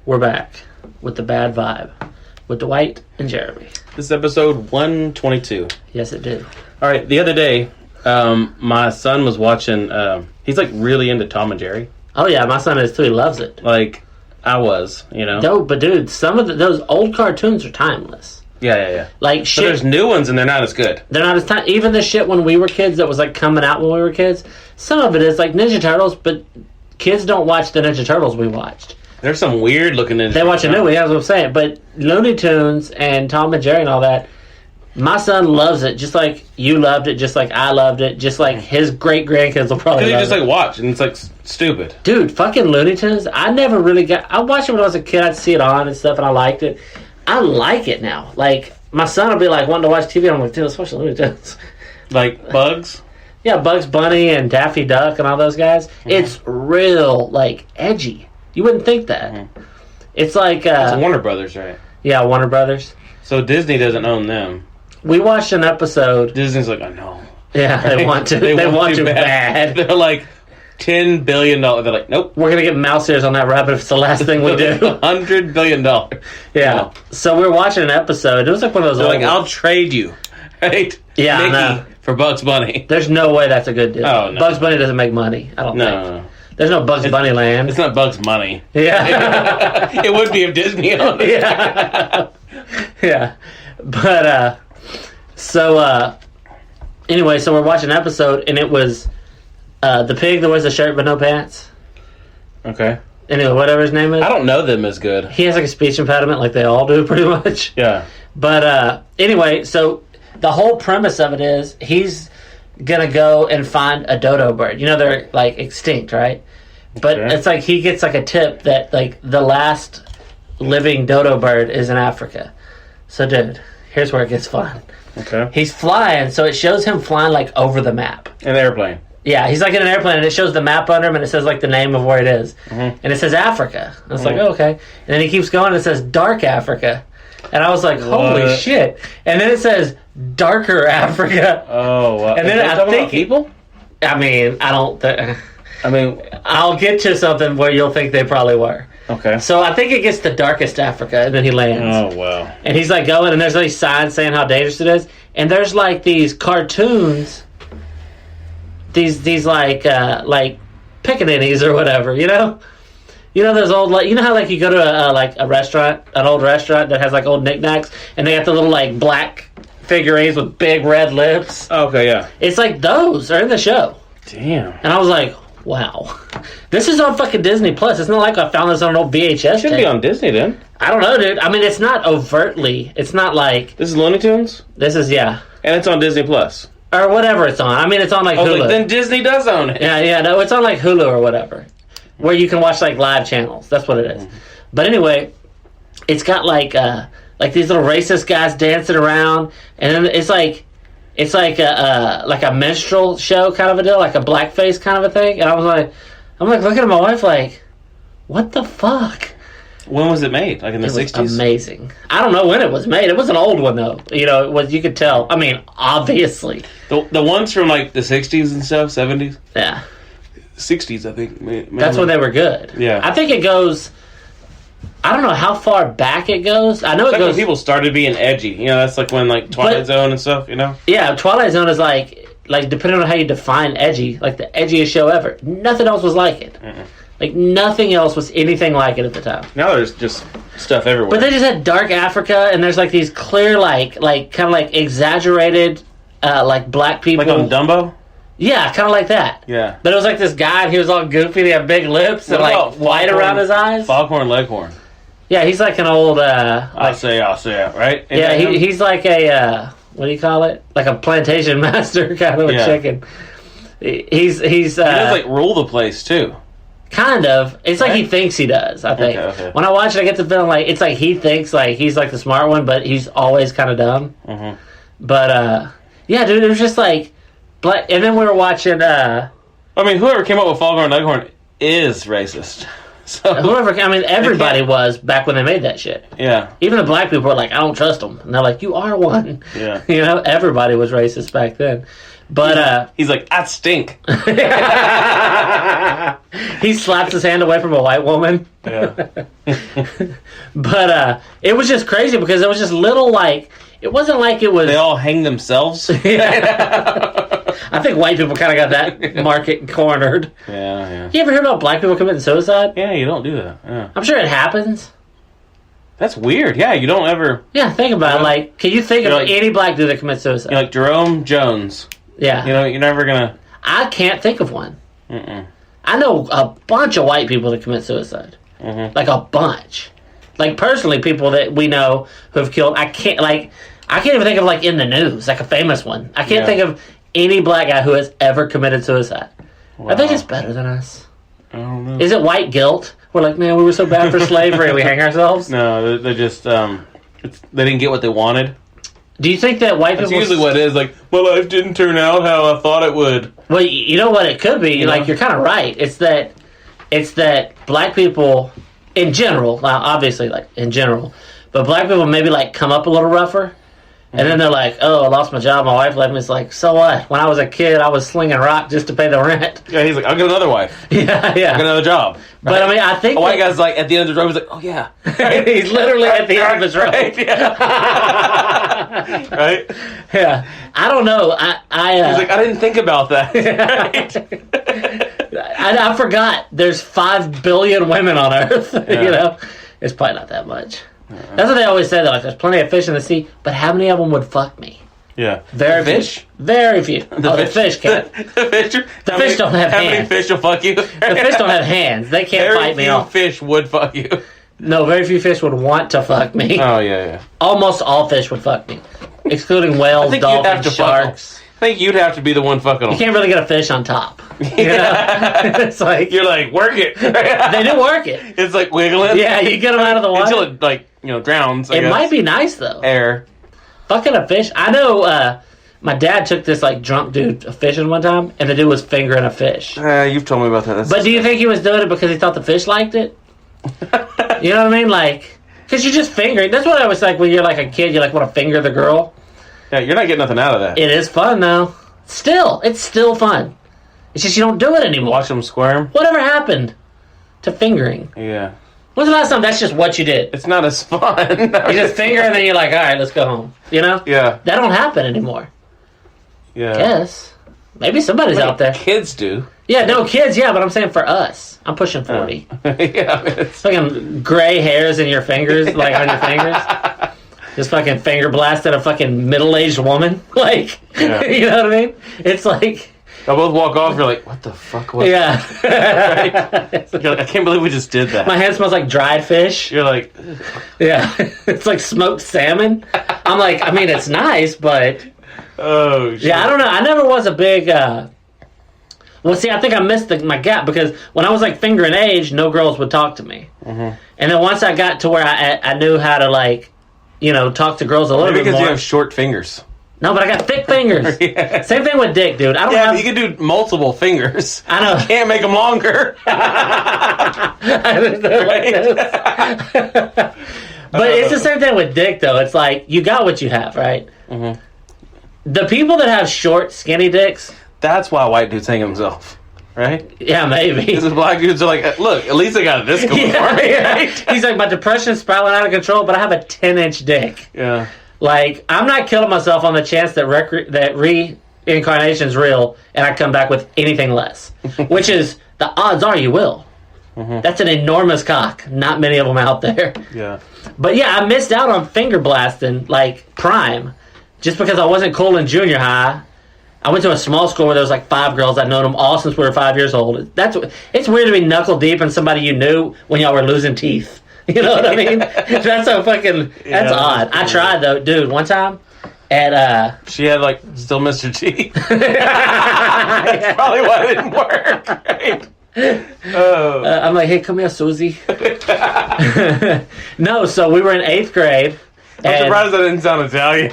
We're back with the bad vibe with Dwight and Jeremy. This is episode 122. Yes, it did. All right, the other day, my son was watching. He's like really into Tom and Jerry. Oh yeah, my son is too. He loves it. Like I was, you know. No, but dude, some of those old cartoons are timeless. Yeah. Like shit. But there's new ones and they're not as good. They're not as time. Even the shit when we were kids that was like coming out when we were kids. Some of it is like Ninja Turtles, but kids don't watch the Ninja Turtles we watched. There's some weird looking Ninja. They watch a new one. That's what I'm saying. But Looney Tunes and Tom and Jerry and all that. My son loves it, just like you loved it, just like I loved it, just like his great grandkids will probably love it. Because you just like watch and it's like stupid. Dude, fucking Looney Tunes. I never really got. I watched it when I was a kid. I'd see it on and stuff, and I liked it. I like it now. Like my son will be like wanting to watch TV. And I'm like, dude, let's watch Looney Tunes. Like Bugs. Yeah, Bugs Bunny and Daffy Duck and all those guys. Mm-hmm. It's real, like edgy. You wouldn't think that. Mm-hmm. It's like it's Warner Brothers, right? Yeah, Warner Brothers. So Disney doesn't own them. We watched an episode. Disney's like, I know. Yeah, right? They want to. they want to bad. They're like $10 billion. They're like, nope. We're gonna get mouse ears on that rabbit if it's the last thing we do. $100 billion. Yeah. No. So we were watching an episode. It was like one of those. They're like, I'll trade you, right? Yeah, Mickey no. For Bugs Bunny. There's no way that's a good deal. Oh no. Bugs Bunny doesn't make money. I don't think. No. There's no Bugs Bunny land. It's not Bugs Money. Yeah. It would be if Disney owned it. Yeah. Yeah. But anyway, so we're watching an episode and it was the pig that wears a shirt but no pants. Okay. Anyway, whatever his name is. I don't know them as good. He has like a speech impediment like they all do pretty much. Yeah. But anyway, so the whole premise of it is he's gonna go and find a dodo bird. You know they're like extinct, right? But it's like he gets like a tip that like the last living dodo bird is in Africa. So dude, here's where it gets fun. Okay. He's flying, so it shows him flying like over the map. An airplane. Yeah, he's like in an airplane and it shows the map under him and it says like the name of where it is. Mm-hmm. And it says Africa. And it's like, oh, okay. And then he keeps going and it says Dark Africa. And I was like, holy shit. And then it says Darker Africa. Oh, wow. And then I think people? I mean, I don't... I mean... I'll get to something where you'll think they probably were. Okay. So I think it gets to darkest Africa, and then he lands. Oh, wow. And he's like going, and there's these signs saying how dangerous it is. And there's like these cartoons, these like pickaninnies or whatever, you know? You know those old, like, you know how like you go to a restaurant, an old restaurant that has like old knickknacks, and they have the little like black figurines with big red lips. Oh, okay, yeah. It's like those are in the show. Damn. And I was like, wow, this is on fucking Disney Plus. It's not like I found this on an old VHS. It should be on Disney then. I don't know, dude. I mean, it's not overtly. It's not like this is Looney Tunes. This is and it's on Disney Plus or whatever it's on. I mean, it's on like Hulu. Like, then Disney does own it. Yeah, no, it's on like Hulu or whatever, where you can watch like live channels. That's what it is. Mm-hmm. But anyway, it's got like these little racist guys dancing around, and then it's like a minstrel show kind of a deal, like a blackface kind of a thing. And I'm like looking at my wife like, what the fuck? When was it made? Like in the 60s? Amazing. I don't know when it was made. It was an old one though. You know, it was. You could tell. I mean, obviously. The ones from like the 60s and stuff, 70s. Yeah. 60s, I think. That's when they were good. Yeah. I think it goes. I don't know how far back it goes. I know it goes. When people started being edgy. You know, that's like when like Twilight Zone and stuff. You know. Yeah, Twilight Zone is like depending on how you define edgy, like the edgiest show ever. Nothing else was like it. Mm-mm. Like nothing else was anything like it at the time. Now there's just stuff everywhere. But they just had Dark Africa, and there's like these clear, like kind of like exaggerated, like black people. Like on Dumbo. Yeah, kind of like that. Yeah. But it was like this guy, and he was all goofy. And he had big lips and like white around his eyes. Foghorn Leghorn. Yeah, he's like an old. I'll say it, right? Yeah, he's like a what do you call it? Like a plantation master kind of a chicken. He's he does like rule the place too. Kind of. It's like he thinks he does, I think. Okay. When I watch it, I get the feeling like it's like he thinks like he's like the smart one, but he's always kind of dumb. Mm-hmm. But, yeah, dude, it was just like... Black, and then we were watching... I mean, whoever came up with Foghorn Leghorn is racist. So everybody was back when they made that shit. Yeah. Even the black people were like, I don't trust them. And they're like, you are one. Yeah. You know, everybody was racist back then. But he's like, I stink. he slaps his hand away from a white woman. Yeah. But it was just crazy because it was just little like it wasn't like it was. They all hang themselves. I think white people kind of got that market cornered. Yeah. You ever hear about black people committing suicide? Yeah, you don't do that. Yeah. I'm sure it happens. That's weird. Yeah, you don't ever. Yeah, think about it. Like, can you think of like, any black dude that commits suicide? You're like Jerome Jones. Yeah. You're never gonna. I can't think of one. Mm-mm. I know a bunch of white people that commit suicide. Mm-hmm. Like a bunch. Like personally, people that we know who have killed. I can't even think of like in the news, like a famous one. I can't think of any black guy who has ever committed suicide. Wow. I think it's better than us. I don't know. Is it white guilt? We're like, man, we were so bad for slavery, we hang ourselves. No, they're just they didn't get what they wanted. Do you think that white people? That's usually what it is. Like, my life didn't turn out how I thought it would. Well, you know what it could be. Like, you're kind of right. It's that black people, in general, well, obviously, like in general, but black people maybe like come up a little rougher. And then they're like, oh, I lost my job. My wife left me. It's like, so what? When I was a kid, I was slinging rock just to pay the rent. Yeah, he's like, I'll get another wife. Yeah. I'll get another job. Right? But, I mean, I think... A white guy's like, at the end of the road, he's like, oh, yeah. He's literally at the end of his road. Right? Yeah. Right? Yeah. I don't know. He's like, I didn't think about that. Right? I forgot there's 5 billion women on Earth. Yeah. It's probably not that much. That's what they always say. They're like, there's plenty of fish in the sea, but how many of them would fuck me? Yeah. Very fish? Few. Very few. The fish can't. The fish don't have hands. How many fish will fuck you? The fish don't have hands. They can't fight me off. Very few fish would fuck you. No, very few fish would want to fuck me. Oh, yeah. Almost all fish would fuck me. Excluding whales, dolphins, sharks. I think you'd have to be the one fucking them. You can't really get a fish on top. You know? It's like... You're like, work it. They do work it. It's like wiggling. Yeah, you get them out of the water. Until it, like, drowns, I guess. Might be nice, though. Air. Fucking a fish. I know my dad took this, like, drunk dude fishing one time, and the dude was fingering a fish. You've told me about that. But do you think he was doing it because he thought the fish liked it? You know what I mean? Like, because you're just fingering. That's what I was like when you're, like, a kid. You, like, want to finger the girl. Yeah, you're not getting nothing out of that. It is fun, though. It's still fun. It's just you don't do it anymore. Watch them squirm. Whatever happened to fingering? Yeah. When's the last time that's just what you did? It's not as fun. You just finger and then you're like, all right, let's go home. You know? Yeah. That don't happen anymore. Yeah. Yes. Maybe somebody's out there. Kids do. Yeah, no, kids, yeah, but I'm saying for us. I'm pushing 40. Yeah. It's fucking gray hairs in your fingers, like on your fingers. Just fucking finger blasted a fucking middle-aged woman. Like, you know what I mean? It's like... They'll both walk off, you're like, what the fuck was that? Yeah. You're like, I can't believe we just did that. My hand smells like dried fish. You're like... Yeah. It's like smoked salmon. I'm like, I mean, it's nice, but... Oh, shit. Yeah, I don't know. I never was a big... Well, see, I think I missed my gap because when I was like fingering age, no girls would talk to me. Mm-hmm. And then once I got to where I knew how to like, talk to girls a little bit more. Because you have short fingers. No, but I got thick fingers. Yeah. Same thing with dick, dude. I don't have... you can do multiple fingers. I know. You can't make them longer. But it's the same thing with dick, though. It's like, you got what you have, right? Mm-hmm. The people that have short, skinny dicks... That's why white dudes hang themselves, right? Yeah, maybe. Because the black dudes are like, look, at least I got this going for me. Yeah. He's like, my depression's spiraling out of control, but I have a 10-inch dick. Yeah. Like, I'm not killing myself on the chance that reincarnation's real and I come back with anything less. Which is, the odds are you will. Mm-hmm. That's an enormous cock. Not many of them out there. Yeah. But yeah, I missed out on finger blasting, like, prime. Just because I wasn't cool in junior high. I went to a small school where there was like 5 girls. I'd known them all since we were 5 years old. It's weird to be knuckle deep in somebody you knew when y'all were losing teeth. You know what I mean? That's so fucking... That's odd. I tried, though. Dude, one time at... She had, like, still missed her teeth. That's probably why it didn't work, right? I'm like, hey, come here, Susie. No, so we were in 8th grade. I'm surprised that didn't sound Italian.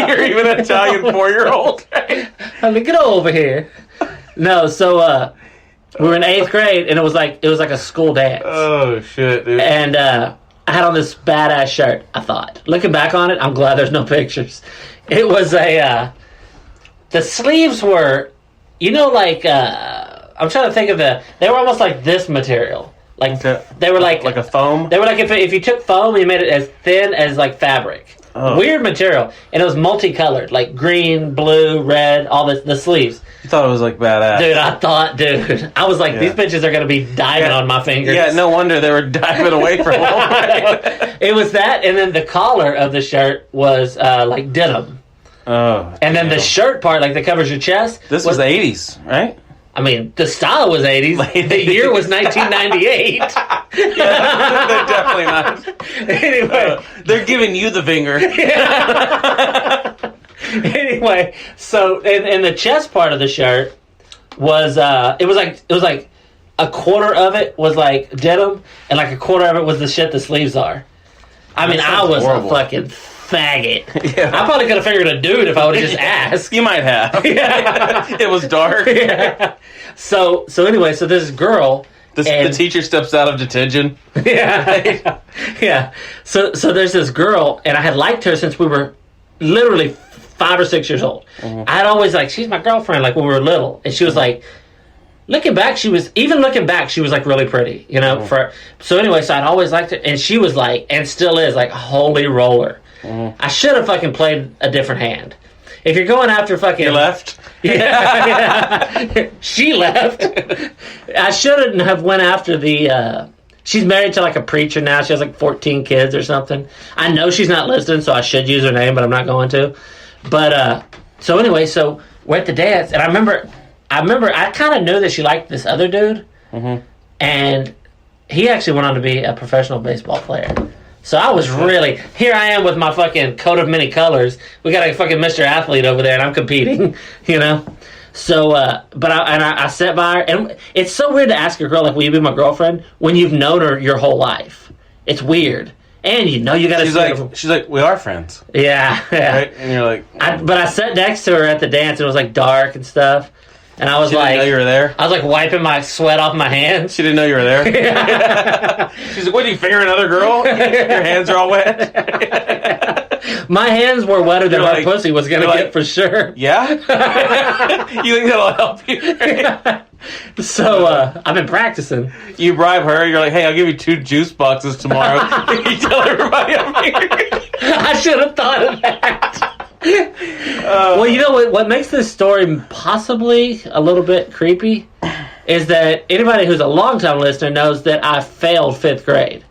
You're even an Italian 4-year-old. Right? I'm like, get over here. No, so we were in 8th grade, and it was like a school dance. Oh shit, dude! And I had on this badass shirt. I thought, looking back on it, I'm glad there's no pictures. It was the the sleeves were, like I'm trying to think of they were almost like this material. Like they were like a foam. They were like if you took foam and you made it as thin as like fabric. Oh. Weird material, and it was multicolored, like green, blue, red, all this. The sleeves. You thought it was like badass, I was like, these bitches are gonna be diving on my fingers. Yeah, no wonder they were diving away from it. It was that, and then the collar of the shirt was like denim. Oh, and then the shirt part, like that covers your chest. This was the 80s, right? I mean, the style was 80s. The year was 1998. Yeah, they're definitely not. Anyway. They're giving you the finger. Anyway, so, and the chest part of the shirt was, it was like a quarter of it was like denim, and like a quarter of it was the shit the sleeves are. I mean, I was horrible. A fucking faggot. Yeah. I probably could have figured a dude if I would have just asked. You might have. Yeah. It was dark. Yeah. So anyway, so this girl. The teacher steps out of detention. Yeah. Yeah. So there's this girl, and I had liked her since we were literally 5 or 6 years old. Mm-hmm. I had always like, she's my girlfriend, like when we were little. And she was like, looking back, she was like really pretty, Mm-hmm. So anyway, so I'd always liked her, and she was like, and still is like, holy roller. Mm-hmm. I should have fucking played a different hand. If you're going after fucking... You left? Yeah. She left. I shouldn't have went after the... She's married to like a preacher now. She has like 14 kids or something. I know she's not listening, so I should use her name, but I'm not going to. But, so anyway, so we're at the dance, and I remember I kind of knew that she liked this other dude, mm-hmm. and he actually went on to be a professional baseball player. So I was really... Here I am with my fucking coat of many colors. We got a fucking Mr. Athlete over there, and I'm competing, So, but I sat by her, and it's so weird to ask a girl, like, will you be my girlfriend, when you've known her your whole life. It's weird. And you got to... She's like, we are friends. Yeah. Right? And you're like... But I sat next to her at the dance, and it was, like, dark and stuff. And I was she didn't know you were there? I was like wiping my sweat off my hands. She didn't know you were there? Yeah. She's like, what, do you finger another girl? Your hands are all wet? My hands were wetter than her pussy was going to get for sure. Yeah? You think that'll help you? So, I've been practicing. You bribe her, you're like, hey, I'll give you 2 juice boxes tomorrow. You tell everybody I'm here. I should have thought of that. Well, you know what makes this story possibly a little bit creepy is that anybody who's a long-time listener knows that I failed 5th grade.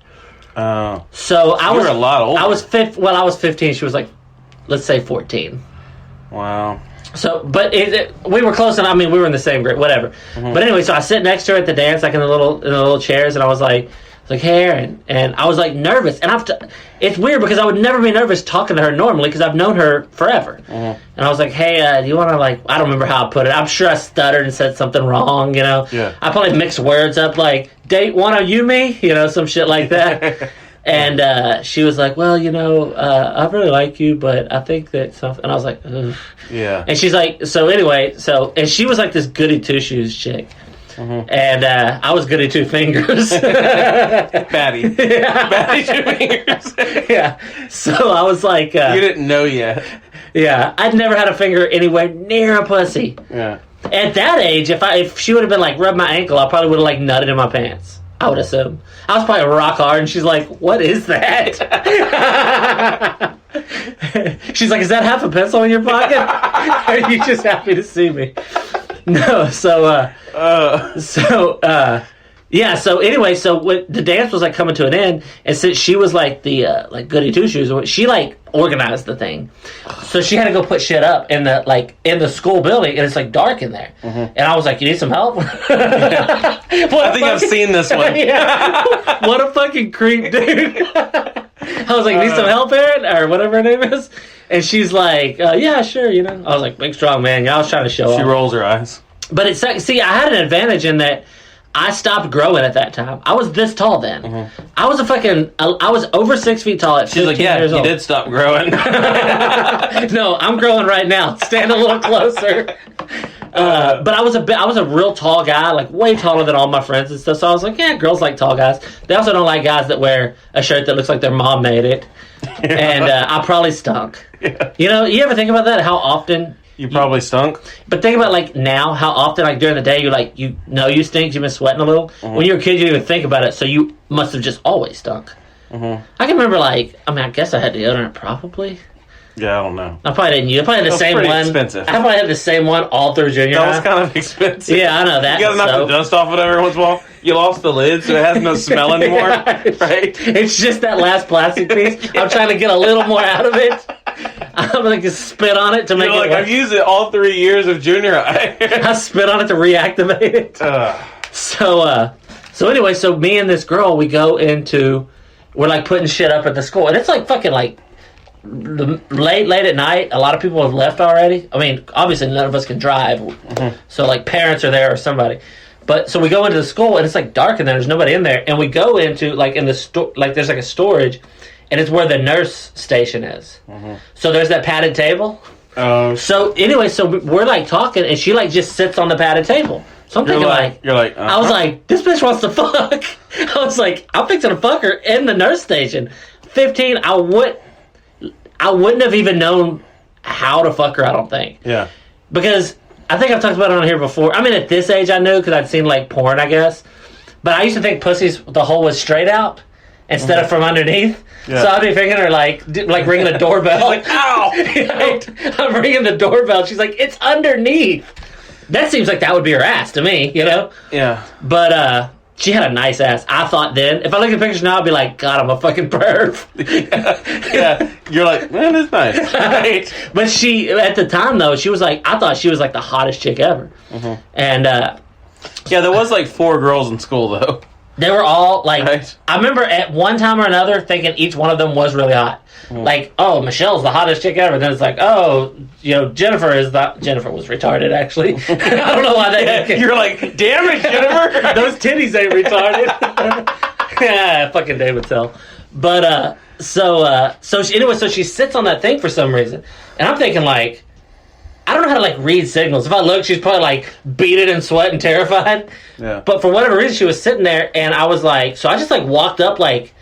Oh. So I was a lot older. I was 15. She was like, let's say 14. Wow. So, but we were close enough. I mean, we were in the same grade, whatever. Mm-hmm. But anyway, so I sit next to her at the dance, like in the little chairs, and I was like, hey, Aaron, and I was like nervous, and it's weird because I would never be nervous talking to her normally because I've known her forever. Mm-hmm. And I was like, hey, do you want to I don't remember how I put it. I'm sure I stuttered and said something wrong, Yeah. I probably mixed words up like, date one of you me, some shit like that. And she was like, well, I really like you, but I think that something, and I was like, ugh. Yeah. And she's like, so anyway, and she was like this goody two-shoes chick. Mm-hmm. And I was goody 2 fingers. Batty. Yeah. Batty 2 fingers. Yeah. So I was like... you didn't know yet. Yeah. I'd never had a finger anywhere near a pussy. Yeah. At that age, if she would have been like, rub my ankle, I probably would have like nutted in my pants. I would assume. I was probably rock hard, and she's like, what is that? She's like, is that half a pencil in your pocket? Or are you just happy to see me? No, yeah, so anyway, so the dance was like coming to an end, and since she was like the like goody two shoes, she like organized the thing, so she had to go put shit up in the school building, and it's like dark in there, mm-hmm. And I was like, you need some help? I think I've seen this one. Yeah. What a fucking creep, dude. I was like, need some help, Aaron, or whatever her name is. And she's like, yeah, sure, I was like, big, strong man. I was trying to show off. She rolls her eyes. But I had an advantage in that I stopped growing at that time. I was this tall then. Mm-hmm. I was over 6 feet tall at 15 years old. You did stop growing. No, I'm growing right now. Stand a little closer. But I was a real tall guy, like way taller than all my friends and stuff. So I was like, yeah, girls like tall guys. They also don't like guys that wear a shirt that looks like their mom made it. Yeah. And I probably stunk. Yeah. You ever think about that? How often You probably stunk. But think about like now, how often like during the day you're like you stink, you've been sweating a little. Mm-hmm. When you were a kid, you didn't even think about it, so you must have just always stunk. Mm-hmm. I can remember I guess I had deodorant probably. Yeah, I don't know. I probably didn't use. I probably had the same one. Expensive. I probably had the same one all through junior high. That was kind of expensive. Yeah, I know that. You got to knock the dust off it every once in a while. You lost the lid, so it has no smell anymore. Right? It's just that last plastic piece. I'm trying to get a little more out of it. I'm going to spit on it to make it work. I've used it all 3 years of junior high. I spit on it to reactivate it. So anyway, so me and this girl, we're like putting shit up at the school. And it's like fucking like late at night. A lot of people have left already. I mean, obviously none of us can drive. Mm-hmm. So like parents are there or somebody. But so we go into the school and it's like dark in there. There's nobody in there. And we go into like in the store, like there's like a storage. And it's where the nurse station is. Mm-hmm. So there's that padded table. So anyway, so we're like talking, and she like just sits on the padded table. So I'm thinking I was like, this bitch wants to fuck. I was like, I'm fixing to fuck her in the nurse station. 15, I wouldn't have even known how to fuck her, I don't think. Yeah. Because I think I've talked about it on here before. I mean, at this age I knew because I'd seen like porn, I guess. But I used to think the hole was straight out instead of from underneath. Yeah. So I'd be thinking her like ringing the doorbell. Like, ow! I'm ringing the doorbell. She's like, it's underneath. That seems like that would be her ass to me, you know? Yeah. But she had a nice ass. I thought then, if I look at pictures now, I'd be like, God, I'm a fucking perv. Yeah. You're like, man, it's nice. Right. But she, at the time though, she was like, I thought she was like the hottest chick ever. Mm-hmm. And yeah, there was like 4 girls in school though. They were all like, right. I remember at one time or another thinking each one of them was really hot. Mm. Like, oh, Michelle's the hottest chick ever. Then it's like, oh, Jennifer was retarded actually. I don't know why they. You're like, damn it, Jennifer, those titties ain't retarded. Yeah, fucking David Tell. But so she sits on that thing for some reason, and I'm thinking like, I don't know how to like read signals. If I look, she's probably like beaded in sweat and terrified. Yeah. But for whatever reason, she was sitting there, and I was like, so I just like walked up, like,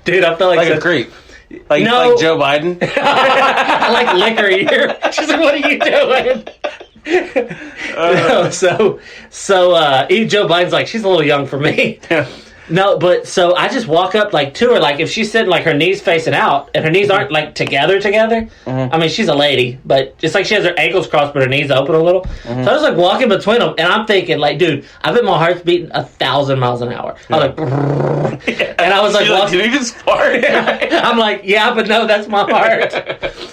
dude, I felt like a creep, like Joe Biden. I like lick her ear. She's like, "What are you doing?" So even Joe Biden's like, she's a little young for me. Yeah. No, but so I just walk up like to her, like if she's sitting like her knees facing out and her knees aren't like together. Mm-hmm. I mean, she's a lady, but it's like she has her ankles crossed but her knees open a little. Mm-hmm. So I was like walking between them, and I'm thinking like, dude, I bet my heart's beating 1,000 miles an hour. Yeah. I was like, and I was like, did you just fart? I'm like, yeah, but no, that's my heart.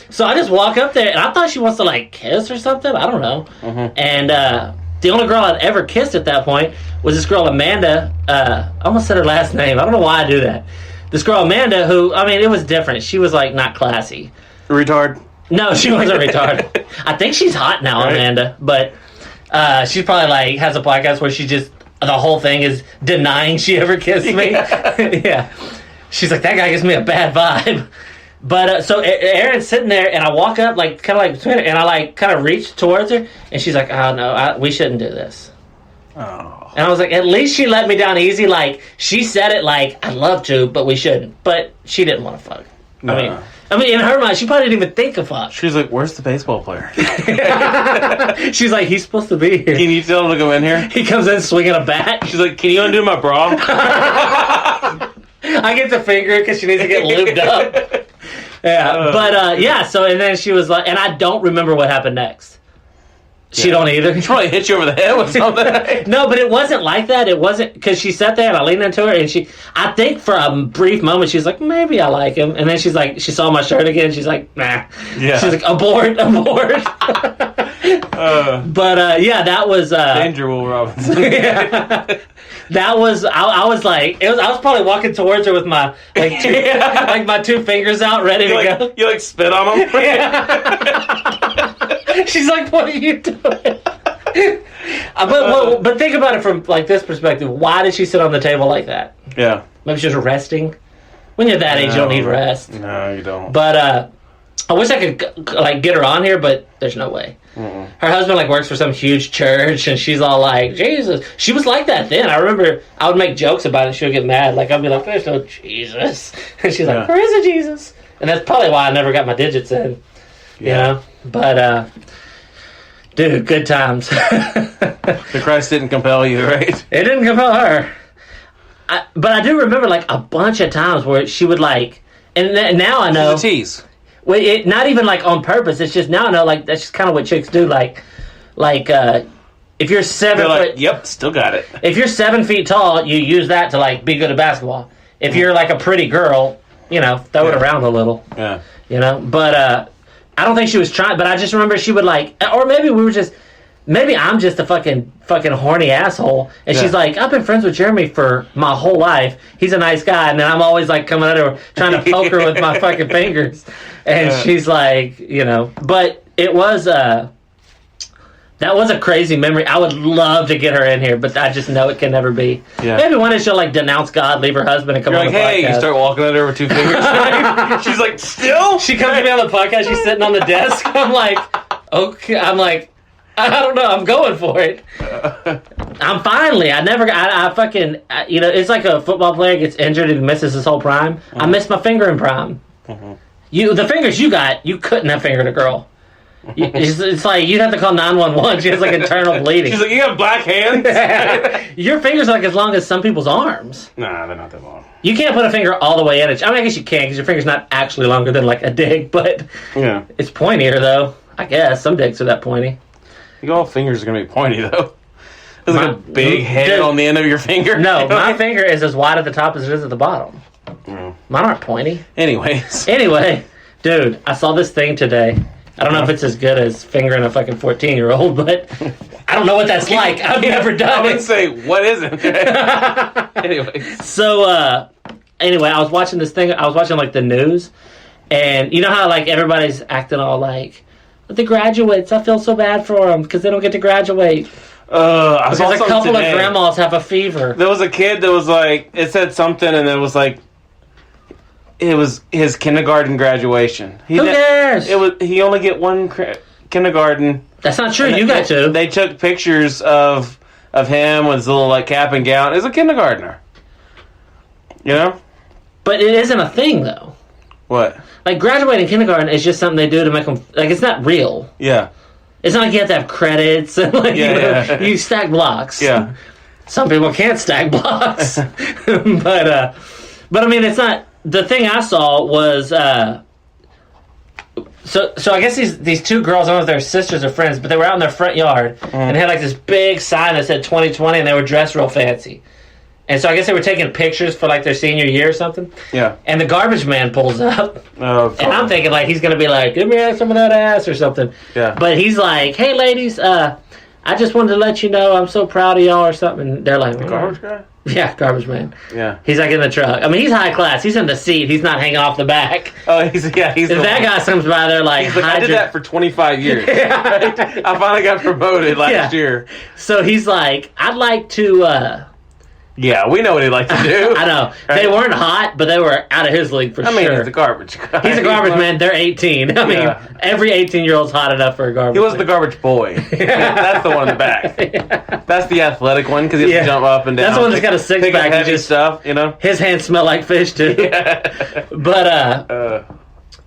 So I just walk up there, and I thought she wants to like kiss or something. I don't know. Mm-hmm. And the only girl I'd ever kissed at that point was this girl Amanda. I almost said her last name. I don't know why I do that. This girl Amanda, who, I mean, it was different. She was like not classy. Retard? No, she wasn't retarded. I think she's hot now, right? Amanda. But she probably like has a podcast where she just, the whole thing is denying she ever kissed me. Yeah. She's like, that guy gives me a bad vibe. But so Erin's sitting there, and I walk up, like kind of like between her, and I like kind of reach towards her, and she's like, "Oh no, we shouldn't do this." Oh. And I was like, at least she let me down easy. Like she said it, like I'd love to, but we shouldn't. But she didn't want to fuck. No. I mean, in her mind, she probably didn't even think of fuck. She's like, "Where's the baseball player?" She's like, "He's supposed to be here. Can you tell him to go in here?" He comes in swinging a bat. She's like, "Can you undo my bra?" I get to finger it because she needs to get lubed up. Yeah, but yeah. So and then she was like, and I don't remember what happened next. She don't either. She probably hit you over the head with something. No, but it wasn't like that. It wasn't because she sat there and I leaned into her and I think for a brief moment she was like, maybe I like him, and then she's like, she saw my shirt again. She's like, nah. Yeah. She's like, abort. But yeah, that was Danger Will Robinson. Yeah. That was I was like I was probably walking towards her with my like like my 2 fingers out ready to go. You like spit on them? Yeah. She's like, what are you doing? But think about it from like this perspective. Why did she sit on the table like that? Yeah. Maybe she was resting. When you're that age, you don't need rest. No, you don't. But I wish I could like get her on here, but there's no way. Mm-mm. Her husband like works for some huge church, and she's all like, Jesus. She was like that then. I remember I would make jokes about it. She would get mad. Like I'd be like, there's no Jesus. And she's like, there is a Jesus. And that's probably why I never got my digits in. Yeah. You know? But, dude, good times. The Christ didn't compel you, right? It didn't compel her. But I do remember, like, a bunch of times where she would, like... And now I know... It's a tease. Well, not even, like, on purpose. It's just, now I know, like, that's just kind of what chicks do. Like, if you're 7 They're foot... like, yep, still got it. If you're 7 feet tall, you use that to, like, be good at basketball. If you're, like, a pretty girl, you know, throw it around a little. Yeah. You know? But, I don't think she was trying... But I just remember she would, like... Or maybe we were just... Maybe I'm just a fucking horny asshole. And she's like, I've been friends with Jeremy for my whole life. He's a nice guy. And then I'm always, like, coming at her, trying to poke her with my fucking fingers. And she's like, you know. But it was... That was a crazy memory. I would love to get her in here, but I just know it can never be. Yeah. Maybe one day she'll, like, denounce God, leave her husband, and come on the podcast. Hey, you start walking at her with 2 fingers. She's like, still? She comes to me on the podcast. She's sitting on the desk. I'm like, okay. I'm like, I don't know. I'm going for it. I'm finally. I fucking, you know, it's like a football player gets injured and misses his whole prime. I missed my finger in prime. The fingers you got, you couldn't have fingered a girl. It's like you'd have to call 911. She has like internal bleeding. She's like, you have black hands? Your fingers are like as long as some people's arms. Nah, they're not that long. You can't put a finger all the way in it. I mean, I guess you can because your finger's not actually longer than like a dick, but it's pointier though. I guess some dicks are that pointy. I think all fingers are going to be pointy though. There's like a big head on the end of your finger. No, my finger is as wide at the top as it is at the bottom. Mine aren't pointy. Anyway, dude, I saw this thing today. I don't know if it's as good as fingering a fucking 14-year-old, but I don't know what that's like. I've never done it. I would say, what is it? Anyway. So, anyway, I was watching this thing. I was watching, like, the news. And you know how, like, everybody's acting all like, the graduates, I feel so bad for them because they don't get to graduate. I saw a couple today. of grandmas have a fever. There was a kid that was like, it said something, and it was like, it was his kindergarten graduation. Who cares? He only get one kindergarten. That's not true. You got two. They took pictures of him with his little like cap and gown as a kindergartner. You know? But it isn't a thing though. What? Like graduating kindergarten is just something they do to make them like it's not real. Yeah. It's not like you have to have credits and like you stack blocks. Yeah. Some people can't stack blocks. but I mean it's not. The thing I saw was, so I guess these two girls, I don't know if they're sisters or friends, but they were out in their front yard, and they had like this big sign that said 2020, and they were dressed real fancy. And so I guess they were taking pictures for like their senior year or something. Yeah. And the garbage man pulls up, and I'm thinking like he's going to be like, give me some of that ass or something. Yeah. But he's like, hey ladies, I just wanted to let you know I'm so proud of y'all or something. And they're like, the garbage guy? Yeah, garbage man. Yeah. He's like in the truck. I mean, he's high class. He's in the seat. He's not hanging off the back. Oh, he's if that guy comes by, they're like, he's like, I did that for 25 years. Right? I finally got promoted last year. So he's like, I'd like to... Yeah, we know what he'd like to do. I know. Right? They weren't hot, but they were out of his league for sure. I mean, he's a garbage guy. He's a garbage man. They're 18. I mean, every 18-year-old's hot enough for a garbage man. He was the garbage boy. That's the one in the back. Yeah. That's the athletic one because he has to jump up and down. That's the one that's got a six-pack. Heavy stuff, you know? His hands smell like fish, too. Yeah.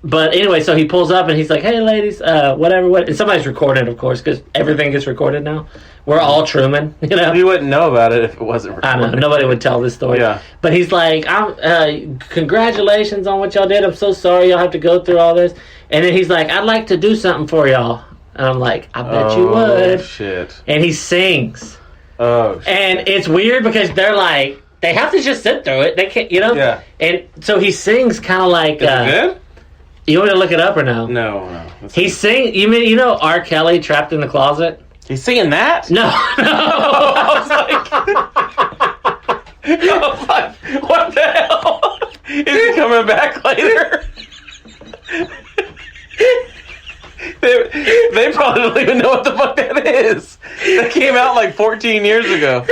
But anyway, so he pulls up and he's like, hey, ladies, whatever. And somebody's recording, of course, because everything gets recorded now. We're all Truman, you know? You wouldn't know about it if it wasn't recorded. I know. Nobody would tell this story. Yeah. But he's like, congratulations on what y'all did. I'm so sorry y'all have to go through all this. And then he's like, I'd like to do something for y'all. And I'm like, I bet you would. Oh, shit. And he sings. Oh, shit. And it's weird because they're like, they have to just sit through it. They can't, you know? Yeah. And so he sings kind of like... Is it good? You want me to look it up or no? No. He sings... You know R. Kelly, Trapped in the Closet? He's singing that? No. I was like, what the hell? Is he coming back later? They probably don't even know what the fuck that is. That came out like 14 years ago.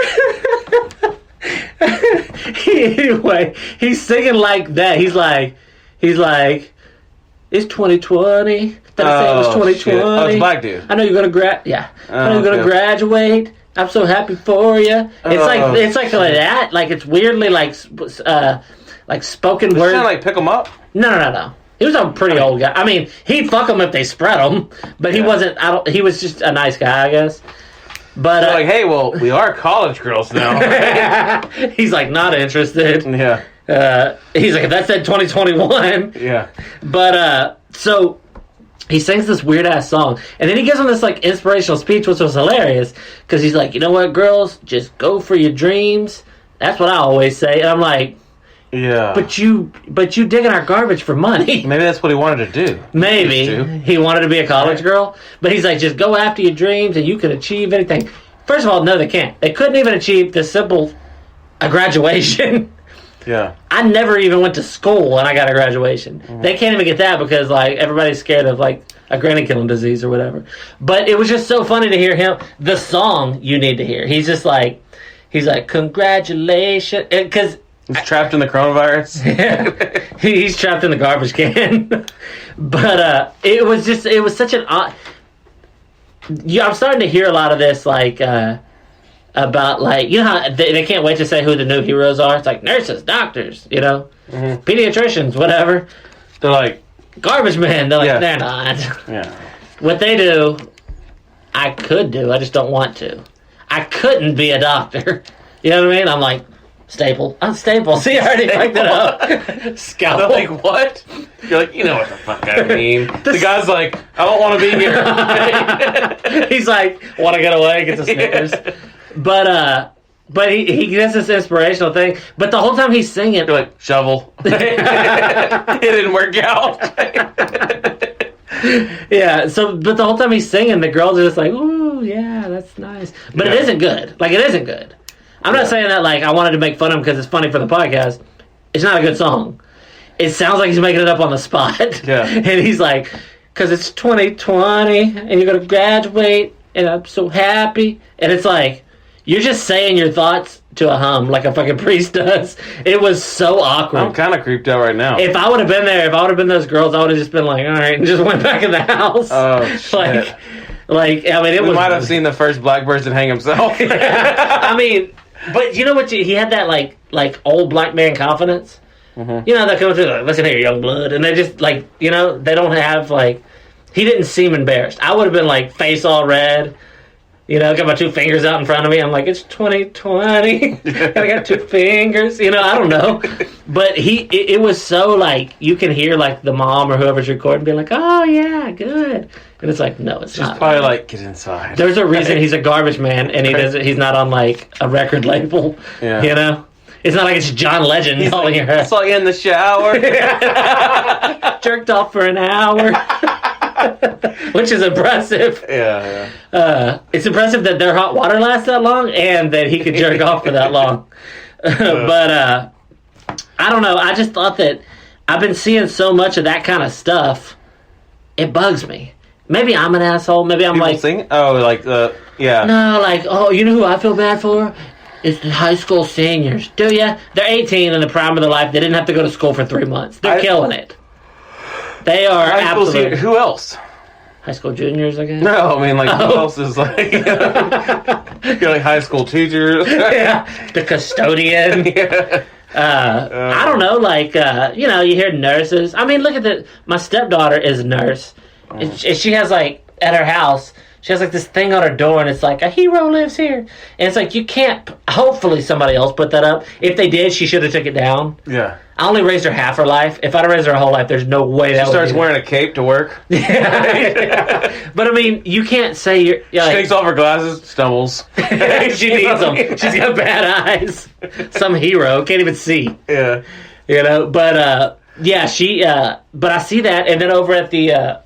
Anyway, he's singing like that. He's like, it's 2020. Better say it was 2020. Shit. Oh, it's a black dude. I know you're gonna I know you're gonna graduate. I'm so happy for you. It's like that. Like it's weirdly like spoken Does word. it sound like Pick 'em Up? No. He was a pretty old guy. I mean, he'd fuck them if they spread them, but he wasn't. He was just a nice guy, I guess. But like, hey, well, we are college girls now. He's like, not interested. Yeah. He's like, if that said 2021. Yeah. But so he sings this weird ass song, and then he gives them this like inspirational speech, which was hilarious because he's like, you know what, girls, just go for your dreams. That's what I always say, and I'm like. Yeah. But you digging our garbage for money. Maybe that's what he wanted to do. Maybe. He wanted to be a college girl. But he's like, just go after your dreams and you can achieve anything. First of all, no, they can't. They couldn't even achieve the simple a graduation. Yeah. I never even went to school and I got a graduation. Mm-hmm. They can't even get that because like everybody's scared of like a granny killing disease or whatever. But it was just so funny to hear him. The song you need to hear. He's like, congratulations. Because he's trapped in the coronavirus. He's trapped in the garbage can. But it was such an odd. Yeah, I'm starting to hear a lot of this, like about like you know how they can't wait to say who the new heroes are. It's like nurses, doctors, pediatricians, whatever. They're like garbage men. They're like they're not. Yeah. What they do, I could do. I just don't want to. I couldn't be a doctor. You know what I mean? I'm like. Staple. I'm Staple. See, I already fucked it up. Scalpel. They're like, what? You're like, you know what the fuck I mean. The guy's like, I don't want to be here. He's like, want to get away, gets a Snickers. But he gets this inspirational thing. But the whole time he's singing. You're like, shovel. It didn't work out. Yeah, but the whole time he's singing, the girls are just like, ooh, yeah, that's nice. But it isn't good. Like, it isn't good. I'm not saying that like I wanted to make fun of him because it's funny for the podcast. It's not a good song. It sounds like he's making it up on the spot. Yeah. And he's like, because it's 2020 and you're going to graduate and I'm so happy. And it's like, you're just saying your thoughts to a hum like a fucking priest does. It was so awkward. I'm kind of creeped out right now. If I would have been there, if I would have been those girls, I would have just been like, all right, and just went back in the house. Oh, shit. Like I mean, we might have seen the first black person hang himself. I mean... But you know what? He had that like old black man confidence. Mm-hmm. You know that comes through like, listen here, young blood, and they just like they don't have like he didn't seem embarrassed. I would have been like face all red, got my two fingers out in front of me. I'm like it's 2020, and I got two fingers. I don't know, but it was so like you can hear like the mom or whoever's recording being like, oh yeah, good. And it's like, no, it's not. She's probably like, get inside. There's a reason he's a garbage man, and he's not on like a record label. Yeah. It's not like it's John Legend calling her. It's like in the shower, jerked off for an hour, which is impressive. Yeah. It's impressive that their hot water lasts that long, and that he could jerk off for that long. But I don't know. I just thought that I've been seeing so much of that kind of stuff. It bugs me. Maybe I'm an asshole. Maybe I'm people like... sing? Oh, like the... Yeah. No, like, oh, you know who I feel bad for? It's the high school seniors. Do ya? They're 18 in the prime of their life. They didn't have to go to school for 3 months. They're killing it. They are absolutely... Who else? High school juniors, I guess? No, I mean, like, who else is like... You're like high school teachers. Yeah. The custodian. Yeah. I don't know, like, you hear nurses. I mean, look at my stepdaughter is a nurse. And she has, like, at her house, she has, like, this thing on her door, and it's like, a hero lives here. And it's like, you can't, hopefully somebody else put that up. If they did, she should have took it down. Yeah. I only raised her half her life. If I'd have raised her whole life, there's no way that she starts wearing a cape to work. Yeah. But, I mean, you can't say you're... She takes off her glasses, stumbles. She needs them. She's got bad eyes. Some hero. Can't even see. Yeah. But, yeah, she... but I see that, and then over at the...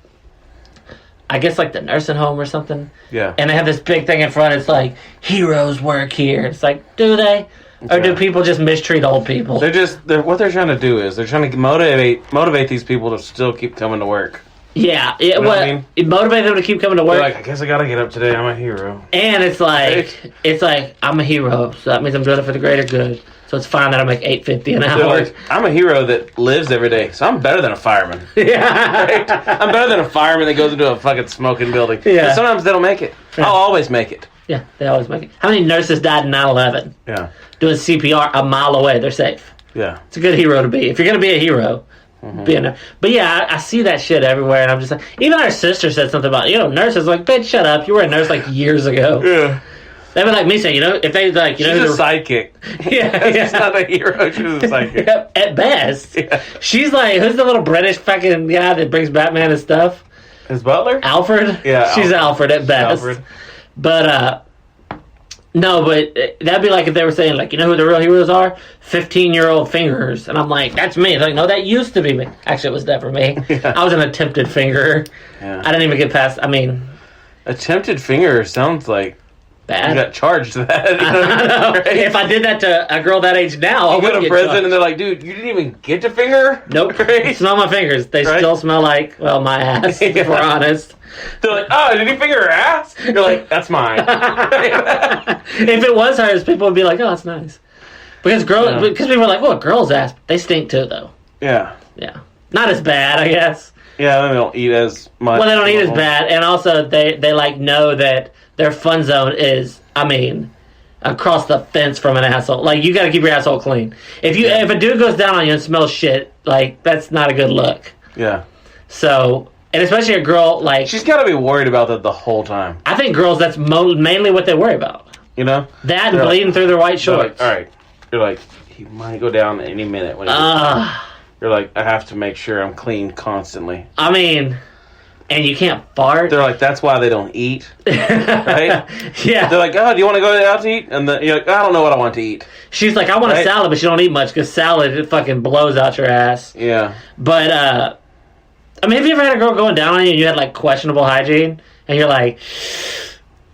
I guess like the nursing home or something. Yeah. And they have this big thing in front. It's like, heroes work here. It's like, do they? Or do people just mistreat old people? What they're trying to do is they're trying to motivate these people to still keep coming to work. Yeah. You know what I mean? It motivates them to keep coming to work. They're like, I guess I gotta get up today. I'm a hero. And it's like, I'm a hero. So that means I'm doing it for the greater good. So it's fine that I make $8.50 an hour. Like, I'm a hero that lives every day, so I'm better than a fireman. Yeah. Right? I'm better than a fireman that goes into a fucking smoking building. Yeah. But sometimes they don't make it. Yeah. I'll always make it. Yeah, they always make it. How many nurses died in 9/11? Yeah. Doing CPR a mile away. They're safe. Yeah. It's a good hero to be. If you're going to be a hero, being there. But yeah, I see that shit everywhere, and I'm just like, even our sister said something about, nurses. Like, bitch, shut up. You were a nurse like years ago. Yeah. That'd be like me saying, if they like, she's a sidekick. Yeah, She's not a hero. She's a sidekick. At best. Yeah. She's like, who's the little British fucking guy that brings Batman and stuff? His butler? Alfred? Yeah. She's Alfred at best. Alfred. But, no, but that'd be like if they were saying, like, you know who the real heroes are? 15-year-old fingers. And I'm like, that's me. They're like, no, that used to be me. Actually, it was never me. Yeah. I was an attempted fingerer. Yeah. I didn't even get past, Attempted finger sounds like bad. you got charged for that. You know? I know. Right? If I did that to a girl that age now, I You go wouldn't to get prison charged. and they're like, dude, you didn't even get to finger? Nope. Right? Smell my fingers. They Right? still smell like, well, my ass, if we're honest. They're like, oh, did he finger her ass? You're like, that's mine. If it was hers, people would be like, oh, that's nice. Because people are like, well, girls' ass, they stink too, though. Yeah. Yeah. Not as bad, I guess. Yeah, they don't eat as much. Well, they don't eat as bad, and also they like know that their fun zone is, across the fence from an asshole. Like, you got to keep your asshole clean. If a dude goes down on you and smells shit, like, that's not a good look. Yeah. So, and especially a girl, like, she's got to be worried about that the whole time. I think girls, that's mainly what they worry about. You know? That and bleeding through their white shorts. Like, all right. You're like, he might go down any minute. When you're like, I have to make sure I'm clean constantly. And you can't fart. They're like, that's why they don't eat. Right? Yeah. They're like, oh, do you want to go out to eat? And you're like, I don't know what I want to eat. She's like, I want a salad, but she don't eat much because salad, it fucking blows out your ass. Yeah. But, have you ever had a girl going down on you and you had, like, questionable hygiene? And you're like...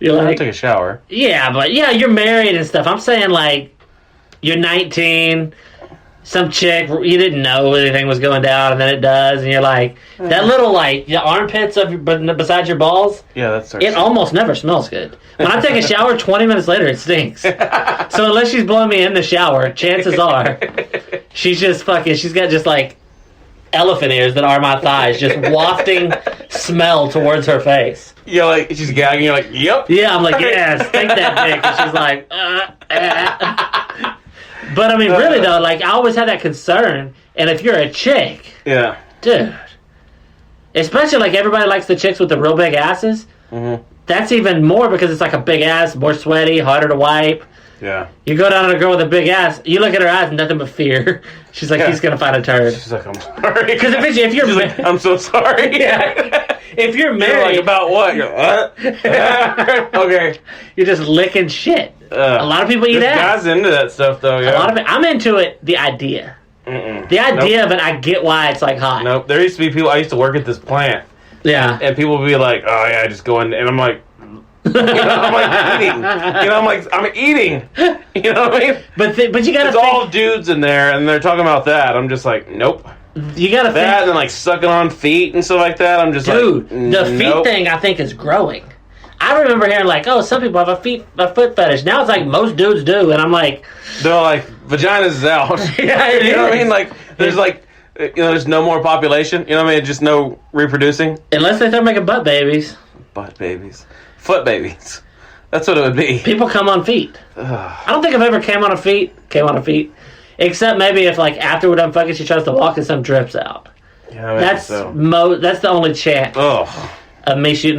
I take a shower. Yeah, but, you're married and stuff. I'm saying, like, you're 19... Some chick, you didn't know anything was going down, and then it does, and you're like, that little, like, the armpits beside your balls, yeah, that starts. It almost never smells good. When I take a shower, 20 minutes later, it stinks. So unless she's blowing me in the shower, chances are, she's got just, like, elephant ears that are my thighs, just wafting smell towards her face. You're like, she's gagging, you're like, yep. Yeah, I'm like, yes, take that dick, and she's like, But, really, though, like, I always had that concern. And if you're a chick... Yeah. Dude. Especially, like, everybody likes the chicks with the real big asses. Mm-hmm. That's even more because it's like a big ass, more sweaty, harder to wipe. Yeah. You go down on a girl with a big ass, you look at her eyes, nothing but fear. She's like, he's going to find a turd. She's like, I'm sorry. Because if you're... like, I'm so sorry. Yeah. If you're married... You're like, about what? You're what? Okay. You're just licking shit. A lot of people eat ass. Guys into that stuff, though, yeah. A lot of it. I'm into it, the idea. The idea of it, I get why it's, like, hot. Nope. There used to be people... I used to work at this plant. Yeah. And people would be like, oh, yeah, just go in... And I'm like... I'm like eating. I'm eating. You know what I mean? But you gotta It's all dudes in there, and they're talking about that. I'm just like, nope. You gotta that, think... and then, like, sucking on feet and stuff like that. I'm just Dude, like, the feet thing, I think, is growing. I remember hearing, like, oh, some people have a foot fetish. Now it's like most dudes do, and I'm like... They're like, vagina's out. Yeah, you know what I mean? Like, there's, like, there's no more population. You know what I mean? Just no reproducing. Unless they start making butt babies. Butt babies. Foot babies. That's what it would be. People come on feet. I don't think I've ever came on a feet. Except maybe if, like, after we're done fucking, she tries to walk and some drips out. Yeah, that's the only chance of me shooting.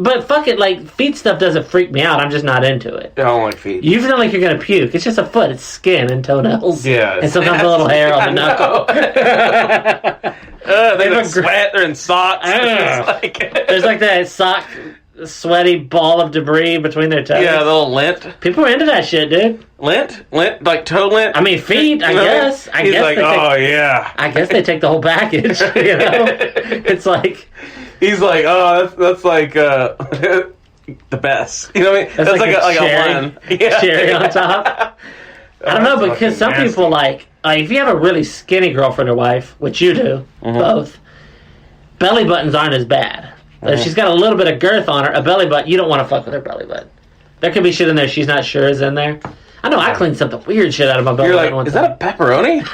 But fuck it, like, feet stuff doesn't freak me out. I'm just not into it. I don't like feet. You feel like you're gonna puke. It's just a foot. It's skin and toenails. Yeah. And sometimes a little hair on the knuckle. They like sweat. They're in socks. There's like that sock... sweaty ball of debris between their toes. Yeah, the little lint. People are into that shit, dude. Lint? Like toe lint? Feet, I guess. He's like, yeah. I guess they take the whole package, you know? It's like... He's like, oh, that's like, the best. You know what I mean? That's like a one. Yeah. Cherry on top. I don't know, because some people, like, if you have a really skinny girlfriend or wife, which you do, both, belly buttons aren't as bad. If she's got a little bit of girth on her, a belly button, you don't want to fuck with her belly button. There could be shit in there she's not sure is in there. I know I cleaned something weird shit out of my belly You're button like, one is time. that a pepperoni?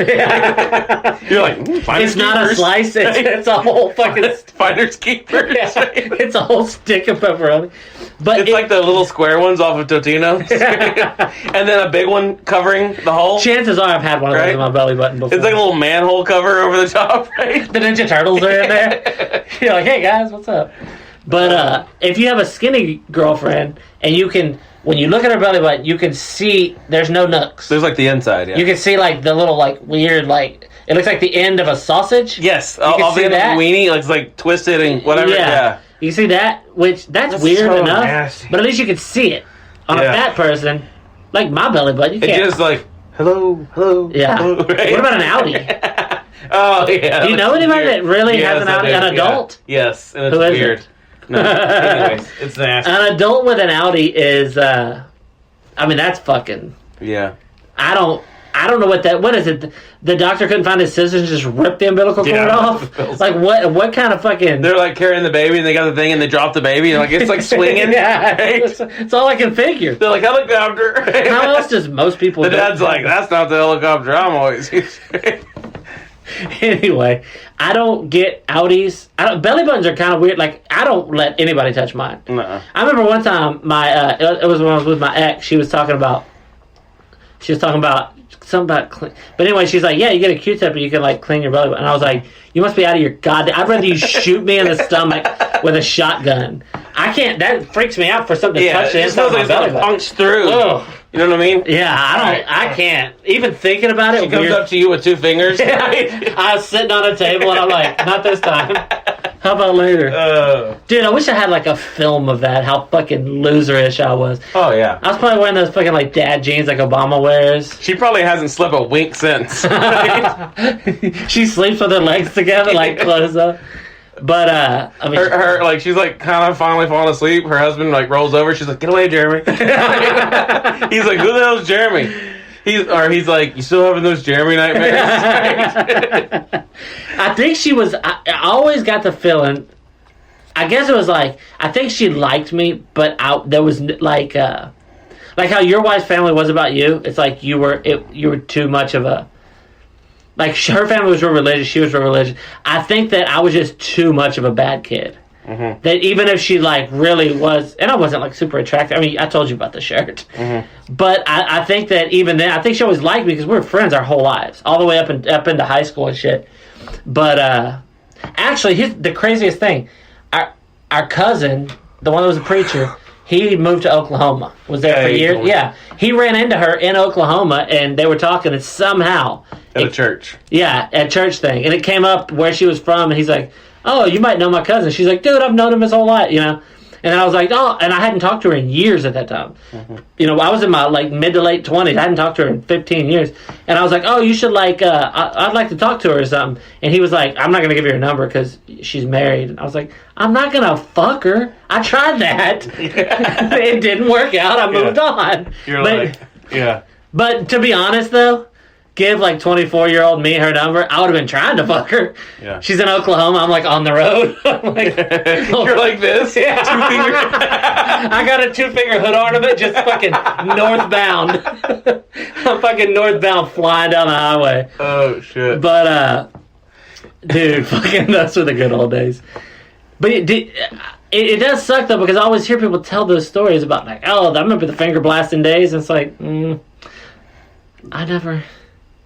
You're like, It's not a slice. It's a whole fucking... Finders keepers. Yeah, it's a whole stick of pepperoni. But It's like the little square ones off of Totino's. And then a big one covering the hole. Chances are I've had one of those in my belly button before. It's like a little manhole cover over the top, right? The Ninja Turtles are in there. You're like, hey guys, what's up? But if you have a skinny girlfriend and you can, when you look at her belly button, you can see there's no nooks. There's like the inside, yeah. You can see like the little like weird like it looks like the end of a sausage. Yes, you can see that weenie, it's like twisted and whatever. Yeah. You can see that, which that's weird so enough, nasty. but at least you can see it on a fat person, like my belly button. You can't. It's just like hello. Yeah. Hello, right? What about an Audi? Oh yeah. Do you know anybody that really has an Audi? An adult? Yeah. Yes, and it's Who is weird. it? No. Anyways, it's nasty. An adult with an Audi is, I mean, that's fucking. Yeah. I don't know what is it? The doctor couldn't find his scissors and just ripped the umbilical cord off? Like, what kind of fucking... They're, like, carrying the baby, and they got the thing, and they drop the baby, and, like, it's, like, swinging. Yeah, right? it's all I can figure. They're like, helicopter. How else does most people... The dad's like, that's not the helicopter I'm always used to. Anyway, I don't get Audis. belly buttons are kind of weird. Like, I don't let anybody touch mine. Nuh-uh. I remember one time, it was when I was with my ex, she was talking about something about but anyway, she's like, yeah, you get a Q-tip and you can like clean your belly button. And I was like, you must be out of your goddamn... I'd rather you shoot me in the stomach with a shotgun. I can't... That freaks me out for something to touch the inside of my belly button. Punch through. Ugh. You know what I mean? Yeah, I can't. Even thinking about it, She comes up to you with 2 fingers. I was sitting on a table and I'm like, not this time. How about later? Dude, I wish I had like a film of that, how fucking loserish I was. Oh, yeah. I was probably wearing those fucking like dad jeans like Obama wears. She probably hasn't slept a wink since. She sleeps with her legs together, like close up. But I mean, her like she's like kind of finally falling asleep. Her husband like rolls over. She's like, "Get away, Jeremy." He's like, "Who the hell's Jeremy?" He's like, "You still having those Jeremy nightmares?" I think she was. I always got the feeling. I guess it was like I think she liked me, but there was like how your wife's family was about you. It's like you were too much of a. Like, her family was real religious, she was real religious. I think that I was just too much of a bad kid. Mm-hmm. That even if she, like, really was... And I wasn't, like, super attractive. I mean, I told you about the shirt. Mm-hmm. But I think that even then... I think she always liked me because we were friends our whole lives. All the way up into high school and shit. But, actually, here's the craziest thing. Our cousin, the one that was a preacher... He moved to Oklahoma. Was there for years? Yeah. He ran into her in Oklahoma, and they were talking, and somehow... At a church. Yeah, at church thing. And it came up where she was from, and he's like, oh, you might know my cousin. She's like, dude, I've known him his whole life, you know? And then I was like, oh, and I hadn't talked to her in years at that time. Mm-hmm. You know, I was in my, like, mid to late 20s. I hadn't talked to her in 15 years. And I was like, oh, you should, like, I'd like to talk to her or something. And he was like, I'm not going to give you her number because she's married. And I was like, I'm not going to fuck her. I tried that. It didn't work out. I moved on. Yeah. But to be honest, though, give like 24-year-old me her number, I would have been trying to fuck her. Yeah. She's in Oklahoma. I'm like on the road. I'm like, you're like this. Yeah. 2 finger. I got a 2-finger hood ornament, just fucking northbound. I'm fucking northbound, flying down the highway. Oh shit. But dude, fucking those were the good old days. But it does suck though because I always hear people tell those stories about like, oh, I remember the finger blasting days. And it's like, I never.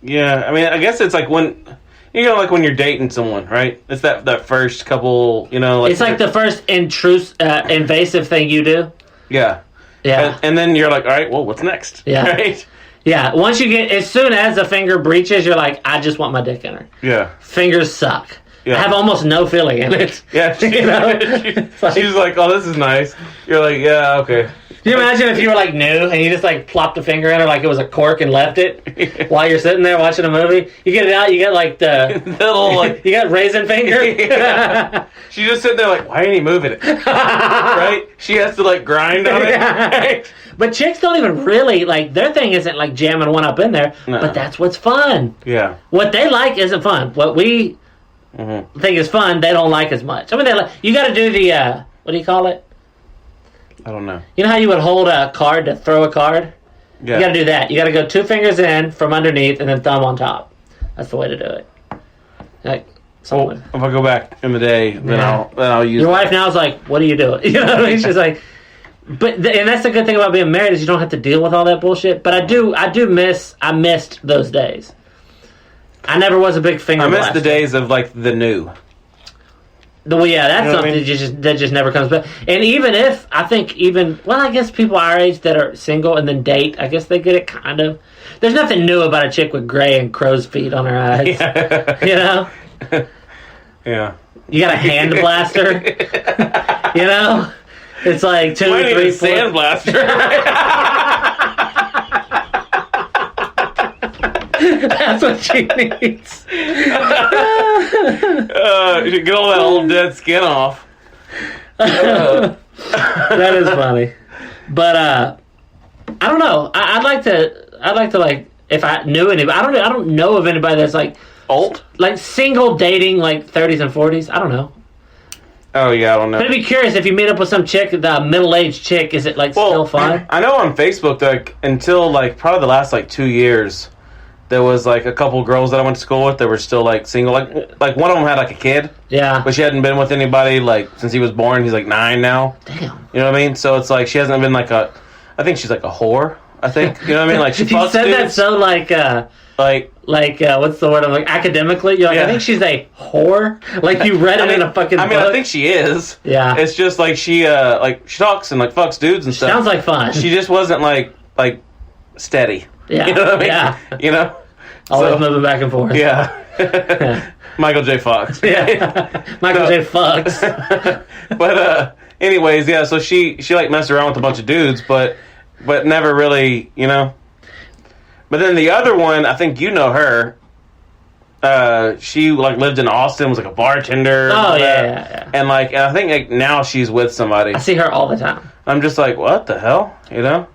Yeah, I mean, I guess it's like when when you're dating someone, right? It's that first couple, you know. Like it's like the first invasive thing you do. Yeah. Yeah. And then you're like, all right, well, what's next? Yeah. Right? Yeah. Once you get, as soon as the finger breaches, you're like, I just want my dick in her. Yeah. Fingers suck. Yeah. I have almost no feeling in it. Yeah. You know? She's like, oh, this is nice. You're like, yeah, okay. Can you imagine if you were like new and you just like plopped a finger in her like it was a cork and left it while you're sitting there watching a movie? You get it out, you get like the little like you got raisin finger. Yeah. She's just sitting there like, why ain't he moving it? Right? She has to like grind on it. Yeah. Right? But chicks don't even really like their thing isn't like jamming one up in there. No. But that's what's fun. Yeah. What they like isn't fun. What we think is fun, they don't like as much. I mean, you got to do the what do you call it? I don't know. You know how you would hold a card to throw a card? Yeah. You got to do that. You got to go 2 fingers in from underneath and then thumb on top. That's the way to do it. Like, well, if I go back in the day, then I'll use. Your wife now is like, "What are you doing?" You know what I mean? She's like, and that's the good thing about being married is you don't have to deal with all that bullshit. But I missed those days. I never was a big finger. I miss blaster. the days of like the new. Well, yeah, that's You know what something I mean? that just never comes back. And even if I guess people our age that are single and then date, I guess they get it kind of. There's nothing new about a chick with gray and crow's feet on her eyes. Yeah. You know? Yeah. You got a hand blaster. You know? It's like 2, 3, 4. Sand blaster. That's what she needs. Get all that old dead skin off. That is funny. But I don't know. I'd like to like if I knew anybody. I don't know of anybody that's like Old? like single dating like 30s and 40s. I don't know. Oh yeah, I don't know. But I'd be curious if you meet up with some chick, the middle-aged chick. Is it like still fun? I know on Facebook, like until like probably the last like 2 years, there was like a couple girls that I went to school with that were still like single. Like one of them had like a kid, Yeah. but she hadn't been with anybody like since he was born. He's like 9 now. Damn. You know what I mean? So it's like she hasn't been like a. I think she's like a whore. I think you know what I mean. Like she You fucks said that dudes. so like what's the word? I'm like academically. You're like Yeah. I think she's a whore. Like you read it in a fucking. I mean, book. I think she is. Yeah. It's just like she talks and like fucks dudes and stuff. Sounds like fun. She just wasn't like steady. Yeah. You know what I mean? Yeah. You know. Always So, moving back and forth. Yeah. Michael J. Fox. Yeah. Michael J. Fox. But anyways, yeah. So she like messed around with a bunch of dudes, but never really, you know. But then the other one, I think you know her. She like lived in Austin, was like a bartender. Oh yeah. And I think like now she's with somebody. I see her all the time. I'm just like, what the hell, you know?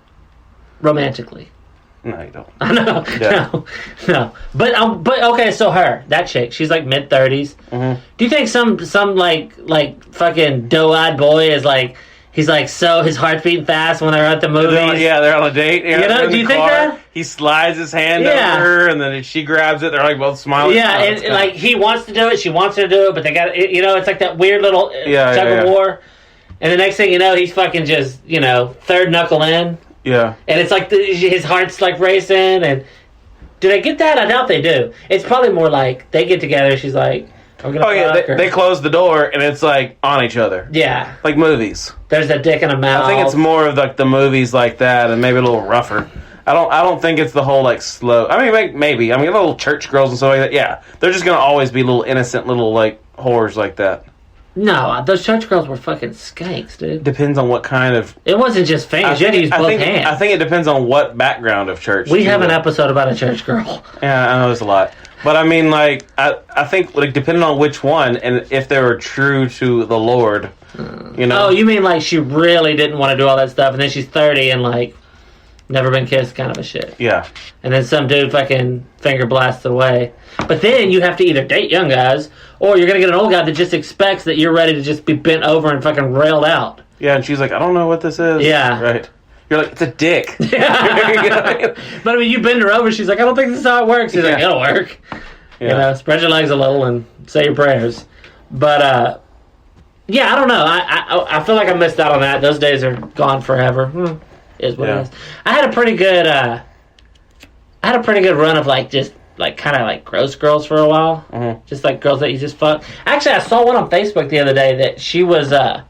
Romantically. No, you don't. I know. Yeah. No. But okay, so that chick, she's like mid-30s. Mm-hmm. Do you think some like fucking doe-eyed boy is like he's like so his heart's beating fast when they're at the movies? They're on a date. You know, do you think that? He slides his hand Yeah. over her, and then she grabs it. They're like both smiling. Yeah, Oh, and it's kinda- like he wants to do it, she wants her to do it, but they got you know, it's like that weird little tug Yeah. of war. And the next thing you know, he's fucking just third knuckle in. Yeah. And it's like his heart's like racing. And do they get that? I doubt they do. It's probably more like they get together. She's like, "I'm gonna." Oh yeah, fuck," they close the door, and it's like on each other. Yeah. Like movies. There's a dick and a mouth. I think it's more of like the movies like that, and maybe a little rougher. I don't think it's the whole like slow. I mean, maybe. I mean, little church girls and stuff like that. Yeah, they're just gonna always be little innocent little like whores like that. No, those church girls were fucking skanks, dude. Depends on what kind of. It wasn't just fingers. You had to use both hands. I think it depends on what background of church. We have an episode about a church girl. Yeah, I know there's a lot, but I mean, like, I think like depending on which one and if they were true to the Lord, you know. Oh, you mean like she really didn't want to do all that stuff, and then she's 30 and like never been kissed, kind of a shit. Yeah. And then some dude fucking finger blasts away. But then you have to either date young guys, or you're gonna get an old guy that just expects that you're ready to just be bent over and fucking railed out. Yeah, and she's like, I don't know what this is. Yeah. Right. You're like, it's a dick. Yeah. But I mean, you bend her over, she's like, I don't think this is how it works. She's like, it'll work. Yeah. You know, spread your legs a little and say your prayers. But yeah, I don't know. I feel like I missed out on that. Those days are gone forever. Is what it is. I had a pretty good run of like just like kind of like gross girls for a while. Mm-hmm. Just like girls that you just fuck. Actually, I saw one on Facebook the other day that she was I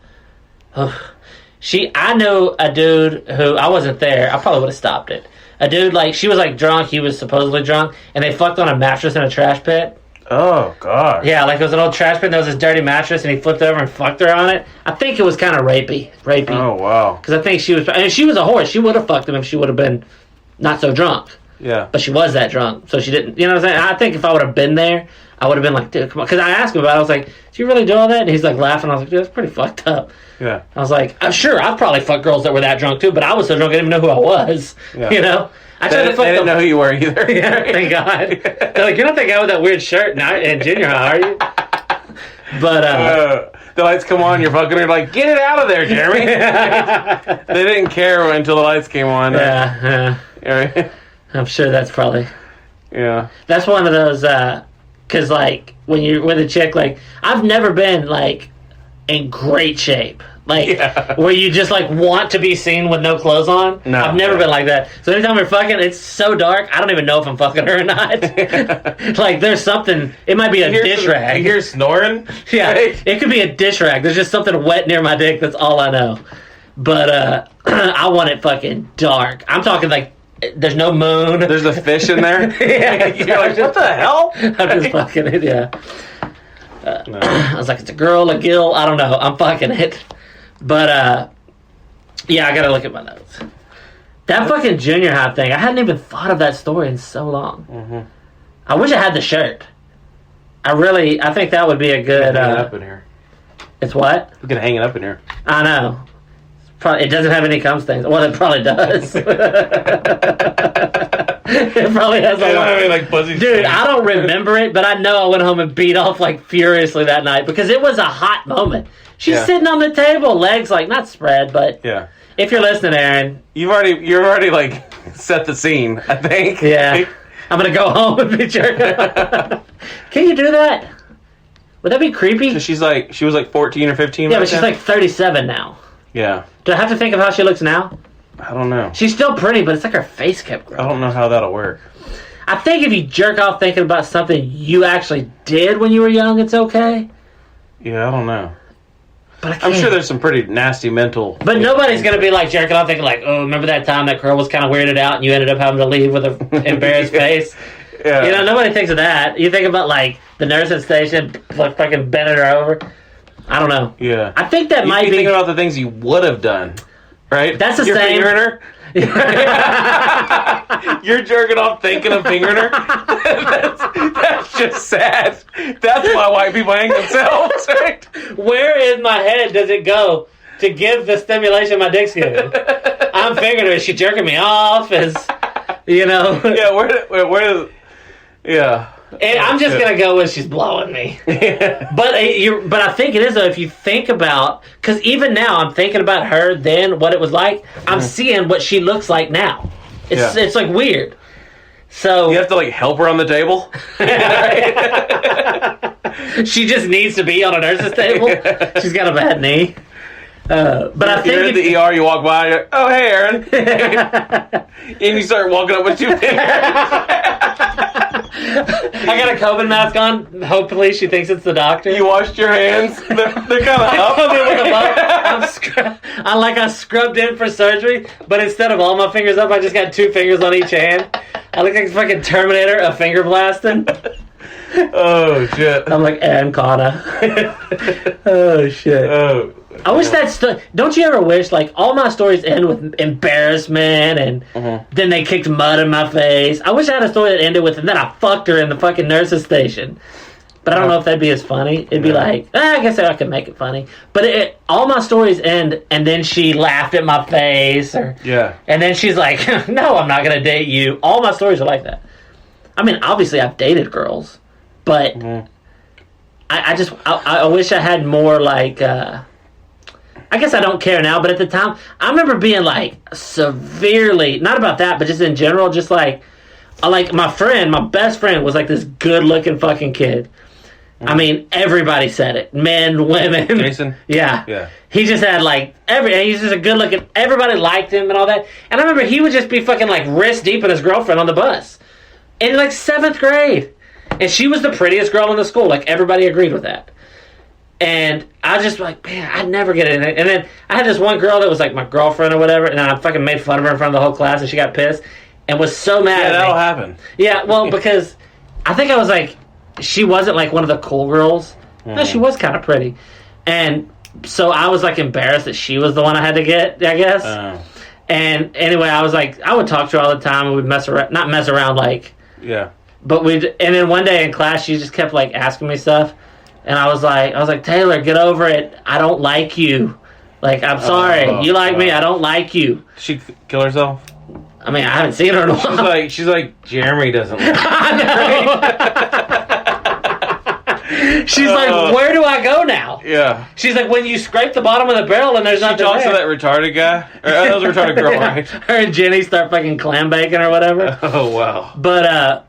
know a dude who I wasn't there. I probably would have stopped it. A dude like she was like drunk. He was supposedly drunk, and they fucked on a mattress in a trash pit. Oh god. Yeah, like it was an old trash pit. There was this dirty mattress, and he flipped over and fucked her on it. I think it was kind of rapey. Oh wow. Because I think she was a whore. She would have fucked him if she would have been not so drunk. Yeah. But she was that drunk, so she didn't. You know what I'm saying? I think if I would have been there, I would have been like, dude, come on. Because I asked him about it. I was like, do you really do all that? And he's like laughing. I was like, dude, that's pretty fucked up. Yeah. I was like, I'm sure I've probably fucked girls that were that drunk too, but I was so drunk I didn't even know who I was. Yeah. You know? I tried They to fuck didn't know who you were either. Yeah, thank God. They're like, you're not that guy with that weird shirt in junior high, are you? But the lights come on, you're fucking. You're like, get it out of there, Jeremy. They didn't care until the lights came on. yeah. Right? I'm sure that's probably... Yeah. That's one of those, because, like, when you're with a chick, like, I've never been, like, in great shape. Like, where you just, like, want to be seen with no clothes on. No. I've never been like that. So anytime we're fucking, it's so dark, I don't even know if I'm fucking her or not. Like, there's something, it might be a dish rag. You hear snoring? Yeah, Right? it could be a dish rag. There's just something wet near my dick, that's all I know. But, I want it fucking dark. I'm talking, like, there's no moon. There's a fish in there? Yeah, You're like, what the hell? I'm just fucking it, yeah. No. I was like, it's a girl, a gill, I don't know. I'm fucking it. But, yeah, I gotta look at my notes. That fucking junior high thing, I hadn't even thought of that story in so long. Mm-hmm. I wish I had the shirt. I think that would be a good... hang it up in here. It's what? We could hang it up in here. I know. It doesn't have any cum stains. Well, it probably does. It probably has a They don't lot. have any, like, fuzzy Dude, stains. I don't remember it, but I know I went home and beat off, like, furiously that night because it was a hot moment. She's sitting on the table, legs, like, not spread, but Yeah. if you're listening, Aaron. You've already like set the scene, I think. Yeah. I'm going to go home and be jerking off. Can you do that? Would that be creepy? So she was like 14 or 15. Yeah, right but she's then? like 37 now. Yeah. Do I have to think of how she looks now? I don't know. She's still pretty, but it's like her face kept growing. I don't know how that'll work. I think if you jerk off thinking about something you actually did when you were young, it's okay. Yeah, I don't know. But I can't. I'm sure there's some pretty nasty mental... But nobody's going to be like jerking off thinking like, oh, remember that time that girl was kind of weirded out and you ended up having to leave with an embarrassed face? Yeah. You know, nobody thinks of that. You think about like the nursing station, like fucking bending her over. I don't know. Yeah. I think that You might be... thinking about the things you would have done, right? That's the You're same. fingering her? You're jerking off thinking of fingering her? that's just sad. That's why white people hang themselves, right? Where in my head does it go to give the stimulation my dick's giving? I'm figuring, is she jerking me off? Is, you know... Yeah, where yeah. And I'm just gonna go with she's blowing me. Yeah. But I think it is though. If you think about, because even now I'm thinking about her then, what it was like. I'm seeing what she looks like now. It's like weird. So You have to like help her on the table. she just needs to be on a nurse's table. She's got a bad knee. But I think You're in the ER. You walk by. You're, oh, hey, Aaron. And you start walking up with 2 fingers. I got a COVID mask on. Hopefully, she thinks it's the doctor. You washed your hands. They're kind of up. I scrubbed in for surgery, but instead of all my fingers up, I just got 2 fingers on each hand. I look like a fucking Terminator, a finger blasting. Oh, shit. I'm like Connor. Oh, shit. Oh. I wish that don't you ever wish, like, all my stories end with embarrassment and then they kicked mud in my face? I wish I had a story that ended with, and then I fucked her in the fucking nurse's station. But I don't know if that'd be as funny. It'd be like, I guess I could make it funny. But all my stories end, and then she laughed at my face, and then she's like, no, I'm not going to date you. All my stories are like that. I mean, obviously I've dated girls, but I wish I had more, like, I guess I don't care now, but at the time, I remember being, like, severely, not about that, but just in general, just, like my best friend was, like, this good-looking fucking kid. I mean, everybody said it. Men, women. Jason? Yeah. Yeah. He just had, like, he's just a good-looking, everybody liked him and all that. And I remember he would just be fucking, like, wrist deep in his girlfriend on the bus. In, like, 7th grade. And she was the prettiest girl in the school. Like, everybody agreed with that. And I was just like, man, I'd never get it. And then I had this one girl that was like my girlfriend or whatever, and I fucking made fun of her in front of the whole class, and she got pissed and was so mad at me. That'll happen. Yeah, well, because I think I was like, she wasn't like one of the cool girls. No, she was kind of pretty. And so I was like embarrassed that she was the one I had to get, I guess. And anyway, I was like, I would talk to her all the time, and we'd not mess around, like. Yeah. But and then one day in class, she just kept like asking me stuff. And I was like, Taylor, get over it. I don't like you. Like, I'm sorry. You like me. I don't like you. Did she kill herself? I mean, I haven't seen her in a while. She's like, Jeremy doesn't like I know. She's like, where do I go now? Yeah. She's like, when you scrape the bottom of the barrel and there's nothing there. She talks to that retarded guy. Or, that was a retarded girl, right? Her and Jenny start fucking clam baking or whatever. Oh, wow. But,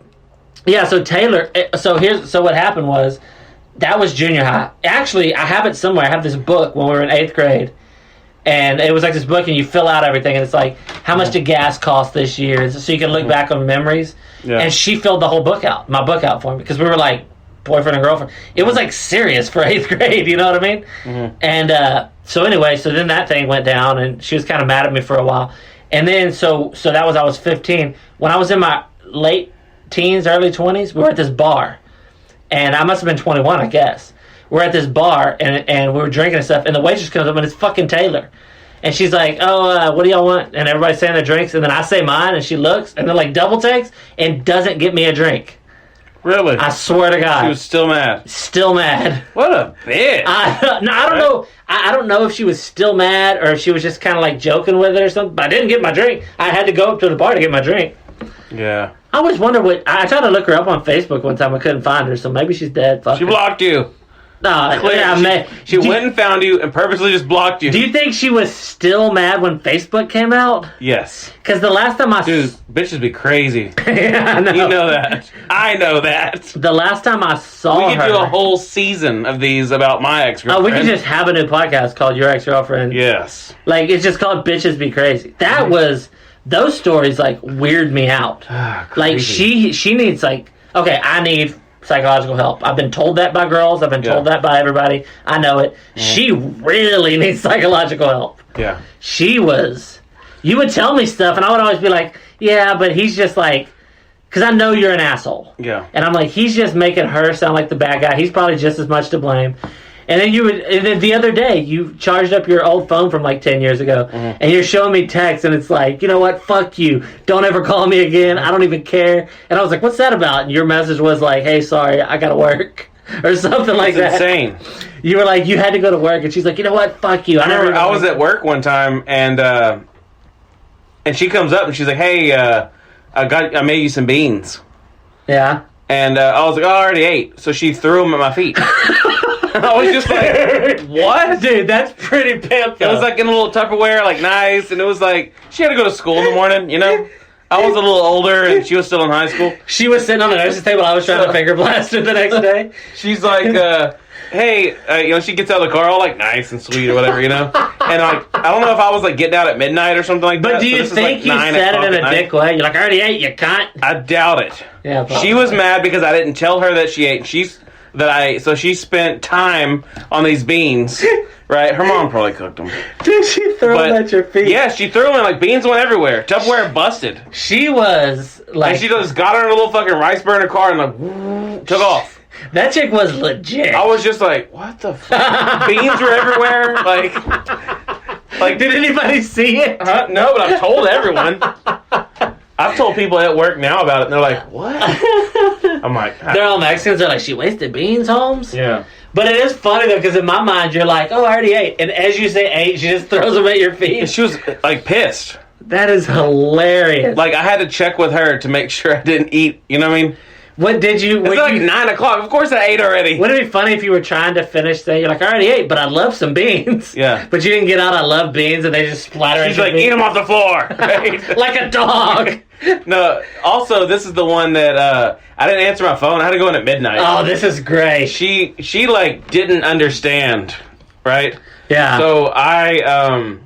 yeah, so Taylor, so what happened was, that was junior high. Actually, I have it somewhere. I have this book when we were in 8th grade. And it was like this book, and you fill out everything, and it's like, how much did gas cost this year? So you can look back on memories. Yeah. And she filled the whole book out, my book out for me, because we were like boyfriend and girlfriend. It was like serious for 8th grade, you know what I mean? Mm-hmm. And so anyway, so then that thing went down, and she was kind of mad at me for a while. And then, so that was, I was 15. When I was in my late teens, early 20s, we were at this bar. And I must have been 21, I guess. We're at this bar, and we were drinking and stuff, and the waitress comes up, and it's fucking Taylor. And she's like, what do y'all want? And everybody's saying their drinks, and then I say mine, and she looks, and then like double takes, and doesn't get me a drink. Really? I swear to God. She was still mad. Still mad. What a bitch. I don't know. I don't know if she was still mad, or if she was just kind of like joking with it or something, but I didn't get my drink. I had to go up to the bar to get my drink. Yeah. I always wonder I tried to look her up on Facebook one time, I couldn't find her, so maybe she's dead. Fuck she her. Blocked you. No, yeah, she went and found you and purposely just blocked you. Do you think she was still mad when Facebook came out? Yes. Because the last time Dude, bitches be crazy. Yeah, I know. You know that. I know that. The last time I saw her... We could do a whole season of these about my ex-girlfriend. Oh, we could just have a new podcast called Your Ex-Girlfriend. Yes. Like, it's just called Bitches Be Crazy. That was... Those stories, like, weird me out. Like, she needs, like... Okay, I need... psychological help. I've been told that by girls. I've been told that by everybody. I know it. Mm-hmm. She really needs psychological help. Yeah. She was... You would tell me stuff, and I would always be like, yeah, but he's just like... Because I know you're an asshole. Yeah. And I'm like, he's just making her sound like the bad guy. He's probably just as much to blame. And then and then the other day, you charged up your old phone from like 10 years ago, and you're showing me texts, and it's like, you know what, fuck you. Don't ever call me again. I don't even care. And I was like, what's that about? And your message was like, hey, sorry, I gotta work. Or something like that. It's insane. You were like, you had to go to work, and she's like, you know what, fuck you. I was at work one time, and she comes up, and she's like, hey, I made you some beans. Yeah. And I was like, oh, I already ate. So she threw them at my feet. I was just like, what? Dude, that's pretty pimp. It was like in a little Tupperware, like nice, and it was like, she had to go to school in the morning, you know? I was a little older, and she was still in high school. She was sitting on the nurse's table, I was trying to finger blast her the next day. She's like, hey, you know, she gets out of the car all like nice and sweet or whatever, you know? And like, I don't know if I was like getting out at midnight or something like that. But do you think you said it in a dick way? You're like, I already ate, you cunt. I doubt it. Yeah, she was mad because I didn't tell her that she ate. So she spent time on these beans, right? Her mom probably cooked them. Did she throw them at your feet? Yeah, she threw them, and like beans went everywhere. Tupperware busted. She was like... And she just got her in a little fucking rice burner car and like took off. That chick was legit. I was just like, what the fuck? Beans were everywhere. Like, did anybody see it? No, but I've told everyone. I've told people at work now about it, and they're like, what? I'm like... They're all Mexicans. They're like, she wasted beans, Holmes? Yeah. But it is funny, though, because in my mind, you're like, oh, I already ate. And as you say ate, she just throws them at your feet. And she was, like, pissed. That is hilarious. Like, I had to check with her to make sure I didn't eat. You know what I mean? What did you... It's like 9 o'clock. Of course I ate already. Wouldn't it be funny if you were trying to finish saying, you're like, I already ate, but I love some beans. Yeah. But you didn't get out, I love beans, and they just splatter She's like, eat them off the floor. Right? Like a dog. No, also, this is the one that I didn't answer my phone. I had to go in at midnight. Oh, this is great. She like, didn't understand, right? Yeah. So I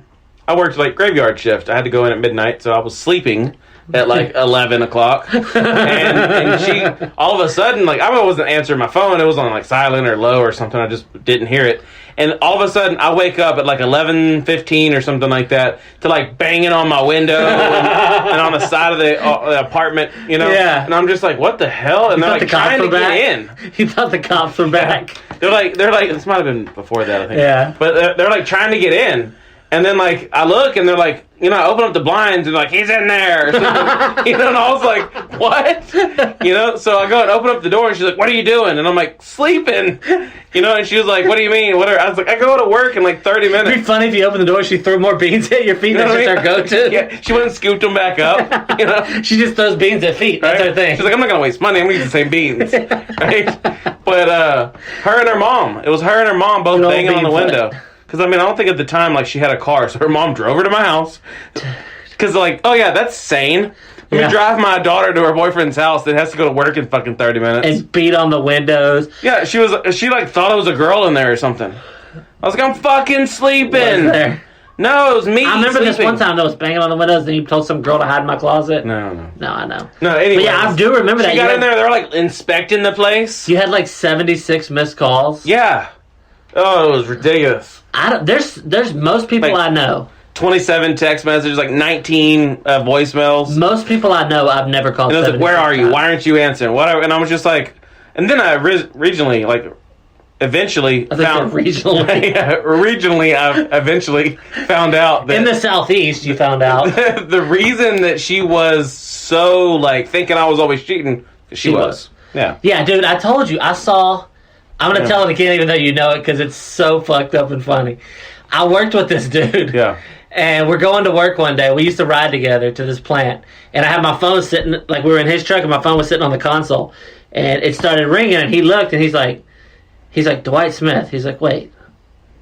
worked, like, graveyard shift. I had to go in at midnight, so I was sleeping at like 11 o'clock, and she all of a sudden, like, I wasn't answering my phone, it was on like silent or low or something, I just didn't hear it, and all of a sudden I wake up at like 11:15 or something like that to like banging on my window and on the side of the apartment, you know. Yeah. And I'm just like, what the hell? And they're like trying to get in. You thought the cops were back. They're like this might have been before that, I think. Yeah. But they're like trying to get in. And then, like, I look, and they're like, you know, I open up the blinds, and like, he's in there. Or something. You know, and I was like, what? You know, so I go and open up the door, and she's like, what are you doing? And I'm like, sleeping. You know, and she was like, what do you mean? What are, I was like, I go to work in like 30 minutes. It'd be funny if you open the door, she threw more beans at your feet. You know That's just her go-to. Yeah, she went and scooped them back up. You know, she just throws beans at feet. That's right? her thing. She's like, I'm not gonna waste money. I'm gonna use the same beans, right? But her and her mom. It was her and her mom both banging on the window. Because I mean, I don't think at the time like she had a car, so her mom drove her to my house. Because like, oh yeah, that's sane. Let me drive my daughter to her boyfriend's house that has to go to work in fucking 30 minutes. And beat on the windows. Yeah, she like thought it was a girl in there or something. I was like, I'm fucking sleeping. There? No, it was me. I remember sleeping. this one time that was banging on the windows, and you told some girl to hide in my closet. No, I know. No, anyway. But yeah, I do remember that. She got in there, they were like inspecting the place. You had like 76 missed calls. Yeah. Oh, it was ridiculous. There's most people like, I know. 27 text messages, like 19 voicemails. Most people I know, I've never called. And I was like, "Where are you? Why aren't you answering?" Whatever. And I was just like, and then I regionally, like, eventually found regionally. Yeah, regionally, I eventually found out that in the southeast, you found out the reason that she was so like thinking I was always cheating. She was. Yeah. Yeah, dude. I told you. I saw. I'm gonna tell it again, even though you know it, because it's so fucked up and funny. I worked with this dude. Yeah. And we're going to work one day. We used to ride together to this plant. And I had my phone sitting, like we were in his truck, and my phone was sitting on the console. And it started ringing, and he looked, and he's like, Dwight Smith. He's like, wait,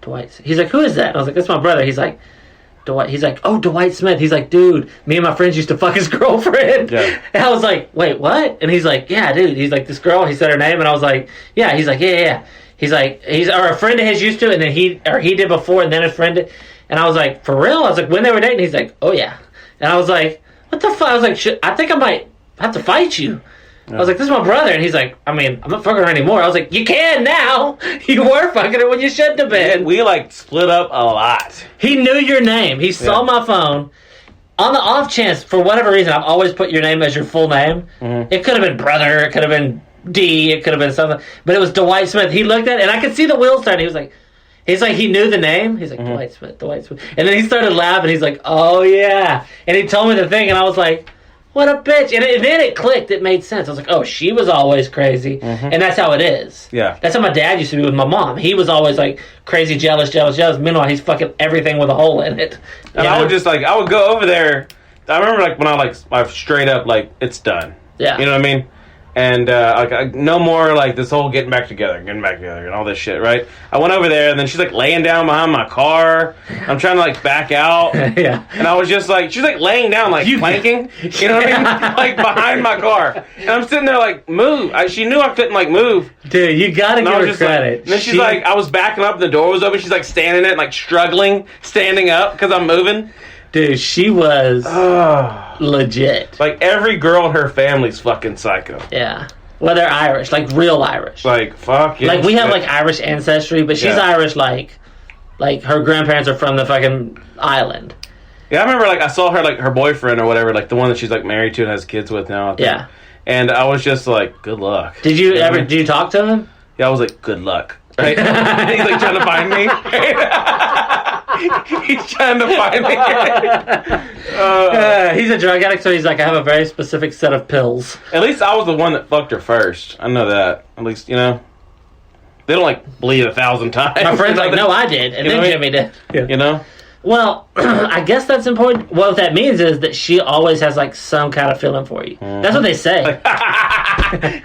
Dwight. He's like, who is that? And I was like, that's my brother. He's like, Dwight. He's like, oh, Dwight Smith. He's like, dude, me and my friends used to fuck his girlfriend. Yeah. And I was like, wait, what? And he's like, yeah, dude. He's like, this girl. He said her name, and I was like, yeah. He's like, yeah. He's like, or a friend of his used to, and then he did before, and then a friend did. And I was like, for real? I was like, when they were dating? He's like, oh yeah. And I was like, what the fuck? I was like, I think I might have to fight you. Yeah. I was like, this is my brother. And he's like, I mean, I'm not fucking her anymore. I was like, you can now. You were fucking her when you shouldn't have been. We like split up a lot. He knew your name. He saw my phone. On the off chance, for whatever reason, I've always put your name as your full name. Mm-hmm. It could have been brother. It could have been D. It could have been something. But it was Dwight Smith. He looked at it, and I could see the wheels turning. He was like, he knew the name. He's like, mm-hmm. Dwight Smith. And then he started laughing. He's like, oh, yeah. And he told me the thing, and I was like, what a bitch. And then it clicked. It made sense. I was like, oh, she was always crazy. Mm-hmm. And that's how it is. Yeah. That's how my dad used to be with my mom. He was always like crazy, jealous. Meanwhile, he's fucking everything with a hole in it. And I would just like, I would go over there. I remember like when I straight up like, it's done. Yeah. You know what I mean? And no more like this whole getting back together and all this shit, right? I went over there, and then she's like laying down behind my car. I'm trying to like back out. Yeah. And I was just like, she's like laying down, like planking. You know what I mean? Like behind my car. And I'm sitting there like, move. She knew I couldn't like move. Dude, you gotta give her credit. Like, and then she's like, I was backing up, and the door was open. She's like standing it, like struggling, standing up because I'm moving. Dude, she was legit. Like, every girl in her family's fucking psycho. Yeah. Well, they're Irish. Like, real Irish. Like, fuck yeah. Like, we have, like, Irish ancestry, but she's Irish, like, her grandparents are from the fucking island. Yeah, I remember, like, I saw her, like, her boyfriend or whatever, like, the one that she's, like, married to and has kids with now. Yeah. And I was just like, good luck. Did you did you talk to him? Yeah, I was like, good luck. Right? He's, like, trying to find me. He's trying to find me. He's a drug addict, so he's like, I have a very specific set of pills. At least I was the one that fucked her first. I know that. At least, you know. They don't, like, bleed 1,000 times. My friend's like, no, I did. And then Jimmy did. Yeah. You know? Well, I guess that's important. What that means is that she always has, like, some kind of feeling for you. Mm-hmm. That's what they say.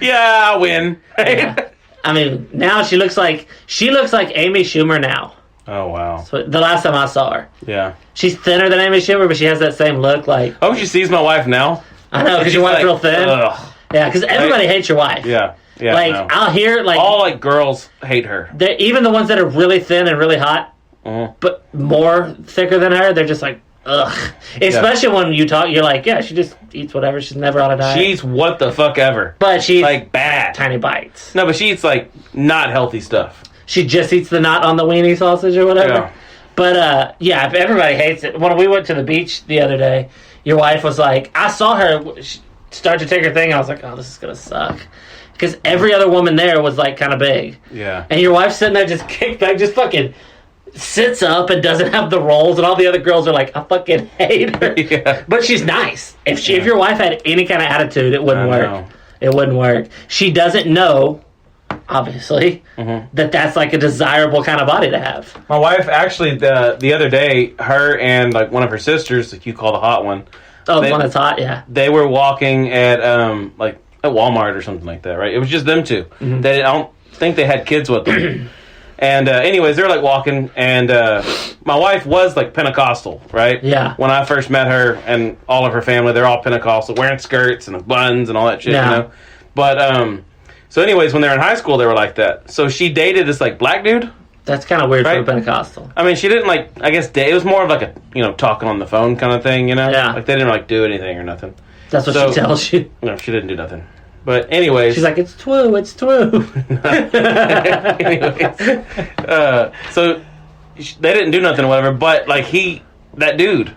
Yeah, I win. Yeah. I mean, now she looks like Amy Schumer now. Oh, wow. So the last time I saw her. Yeah. She's thinner than Amy Schumer, but she has that same look. Like, oh, she sees my wife now? I know, because your wife's like, real thin. Ugh. Yeah, because everybody hates your wife. Yeah. Yeah. Like, no. I'll hear, like... all, like, girls hate her. Even the ones that are really thin and really hot, but more thicker than her, they're just like, ugh. Especially when you talk, you're like, yeah, she just eats whatever. She's never on a diet. She's what the fuck ever. But she's... like, bad. Tiny bites. No, but she eats, like, not healthy stuff. She just eats the knot on the weenie sausage or whatever. Yeah. But, yeah, if everybody hates it. When we went to the beach the other day, your wife was like, I saw her start to take her thing. I was like, oh, this is going to suck. Because every other woman there was, like, kind of big. Yeah. And your wife's sitting there just kicked back, just fucking sits up and doesn't have the rolls, and all the other girls are like, I fucking hate her. Yeah. But she's nice. If your wife had any kind of attitude, it wouldn't work. Know. It wouldn't work. She doesn't know, obviously, that that's like a desirable kind of body to have. My wife actually the other day, her and like one of her sisters, like you call the hot one. Oh, the one that's hot, yeah. They were walking at like at Walmart or something like that, right? It was just them two. I don't think they had kids with them. And anyways, they're like walking, and my wife was like Pentecostal, right? Yeah. When I first met her and all of her family, they're all Pentecostal, wearing skirts and buns and all that shit, you know? But, so anyways, when they were in high school, they were like that. So she dated this like black dude. That's kind of weird right? for a Pentecostal. I mean, she didn't like, I guess, it was more of like a, talking on the phone kind of thing, you know? Yeah. Like they didn't like do anything or nothing. That's what she tells you. No, she didn't do nothing. But anyways. She's like, it's true. Anyways. So they didn't do nothing or whatever, but like that dude,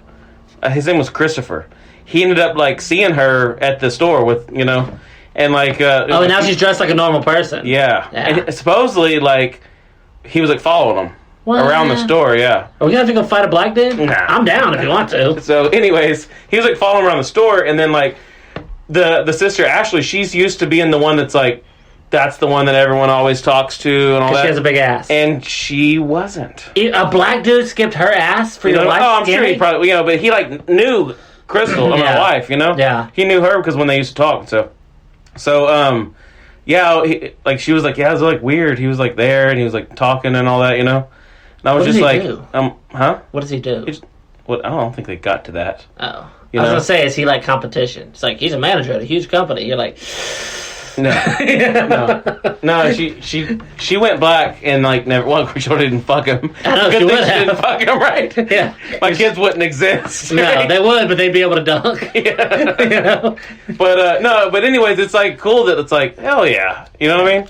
his name was Christopher. He ended up like seeing her at the store with, and like. And now she's dressed like a normal person. Yeah. And supposedly like he was like following him. What? Around the store, yeah. Are we gonna have to go fight a black dude? Nah. I'm down if you want to. So anyways, he was like following around the store, and then like the sister Ashley, she's used to being the one that's like, that's the one that everyone always talks to and all that. She has a big ass. And she wasn't. A black dude skipped her ass for your wife? Oh, I'm sure he probably, but he like knew Crystal, my wife, Yeah. He knew her because when they used to talk, so yeah, she was like, yeah, it was like weird. He was like there, and he was like talking and all that, And I was just like, do? huh? What does he do? I don't think they got to that. Oh. I was going to say, is he like competition? It's like, he's a manager at a huge company. You're like... No. She went black and like never. Well, she didn't fuck him. I know, she would have. Didn't fuck him, right? Yeah. My kids wouldn't exist. No, they would, but they'd be able to dunk. Yeah. But no. But anyways, it's like cool that it's like hell yeah. You know what I mean?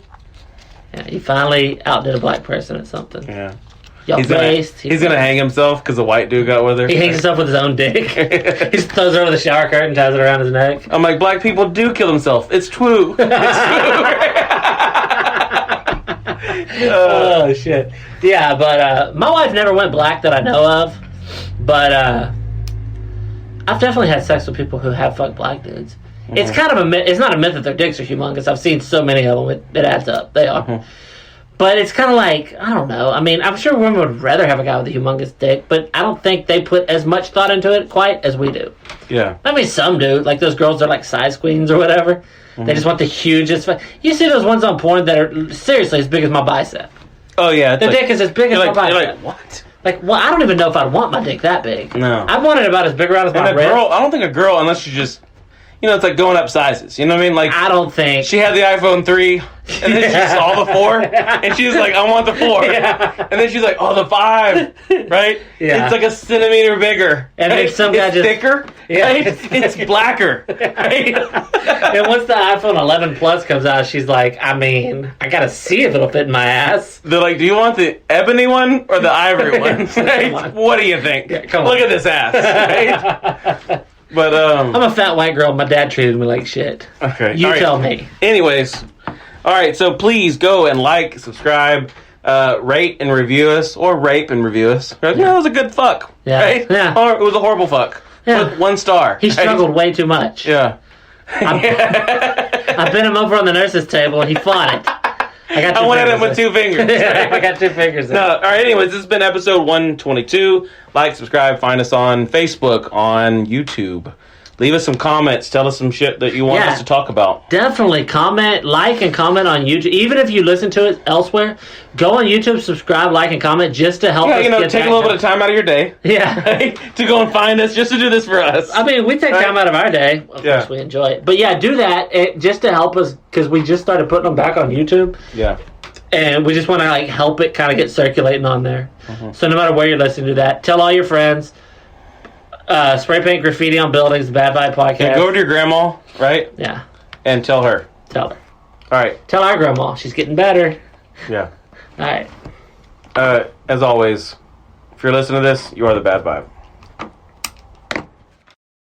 Yeah, he finally outdid a black person at something. Yeah. He's gonna hang himself because a white dude got with her. He hangs himself with his own dick. He just throws it over the shower curtain, ties it around his neck. I'm like, black people do kill themselves. It's true. Oh shit. Yeah, but my wife never went black that I know of. But I've definitely had sex with people who have fucked black dudes. Mm-hmm. It's kind of a myth. It's not a myth that their dicks are humongous. I've seen so many of them. It adds up. They are. Mm-hmm. But it's kind of like, I don't know. I mean, I'm sure women would rather have a guy with a humongous dick, but I don't think they put as much thought into it quite as we do. Yeah. I mean, some do. Like those girls that are like size queens or whatever. Mm-hmm. They just want the hugest. You see those ones on porn that are seriously as big as my bicep. Oh, yeah. The dick is as big as my bicep. You're like, what? Like, well, I don't even know if I'd want my dick that big. No. I want it about as big around as my wrist. I don't think a girl, unless you just... it's like going up sizes. You know what I mean? Like I don't think she had the iPhone 3, and then she saw the 4, and she was like, "I want the 4." Yeah. And then she's like, "Oh, the 5." Right? Yeah. It's like a centimeter bigger. And right? then some guy it's just thicker. Yeah. Right? It's blacker. Right? And once the iPhone 11 Plus comes out, she's like, I mean, I gotta see if it'll fit in my ass. They're like, "Do you want the ebony one or the ivory one?" Right? What do you think? Yeah, come on. Look at this ass. Right? But I'm a fat white girl. My dad treated me like shit. Okay, you tell me. Anyways, all right. So please go and like, subscribe, rate and review us, or rape and review us. Yeah, it was a good fuck. Yeah, right? Yeah. Or it was a horrible fuck. Yeah. With 1 star. He struggled way too much. Yeah. I bent him over on the nurse's table and he fought it. I went at him with 2 fingers. I got 2 fingers. No, all right. Anyways, this has been episode 122. Like, subscribe, find us on Facebook, on YouTube. Leave us some comments. Tell us some shit that you want us to talk about. Definitely like and comment on YouTube. Even if you listen to it elsewhere, go on YouTube, subscribe, like, and comment just to help us get take a little bit of time out of your day. Yeah. Right? To go and find us, just to do this for us. I mean, we take time out of our day. Of course, we enjoy it. But yeah, do that just to help us, because we just started putting them back on YouTube. Yeah. And we just want to help it kind of get circulating on there. Mm-hmm. So no matter where you're listening to that, tell all your friends. Spray paint graffiti on buildings, Bad Vibe Podcast. Yeah, go over to your grandma, right? Yeah. And tell her. Tell her. All right. Tell our grandma. She's getting better. Yeah. All right. As always, if you're listening to this, you are the Bad Vibe.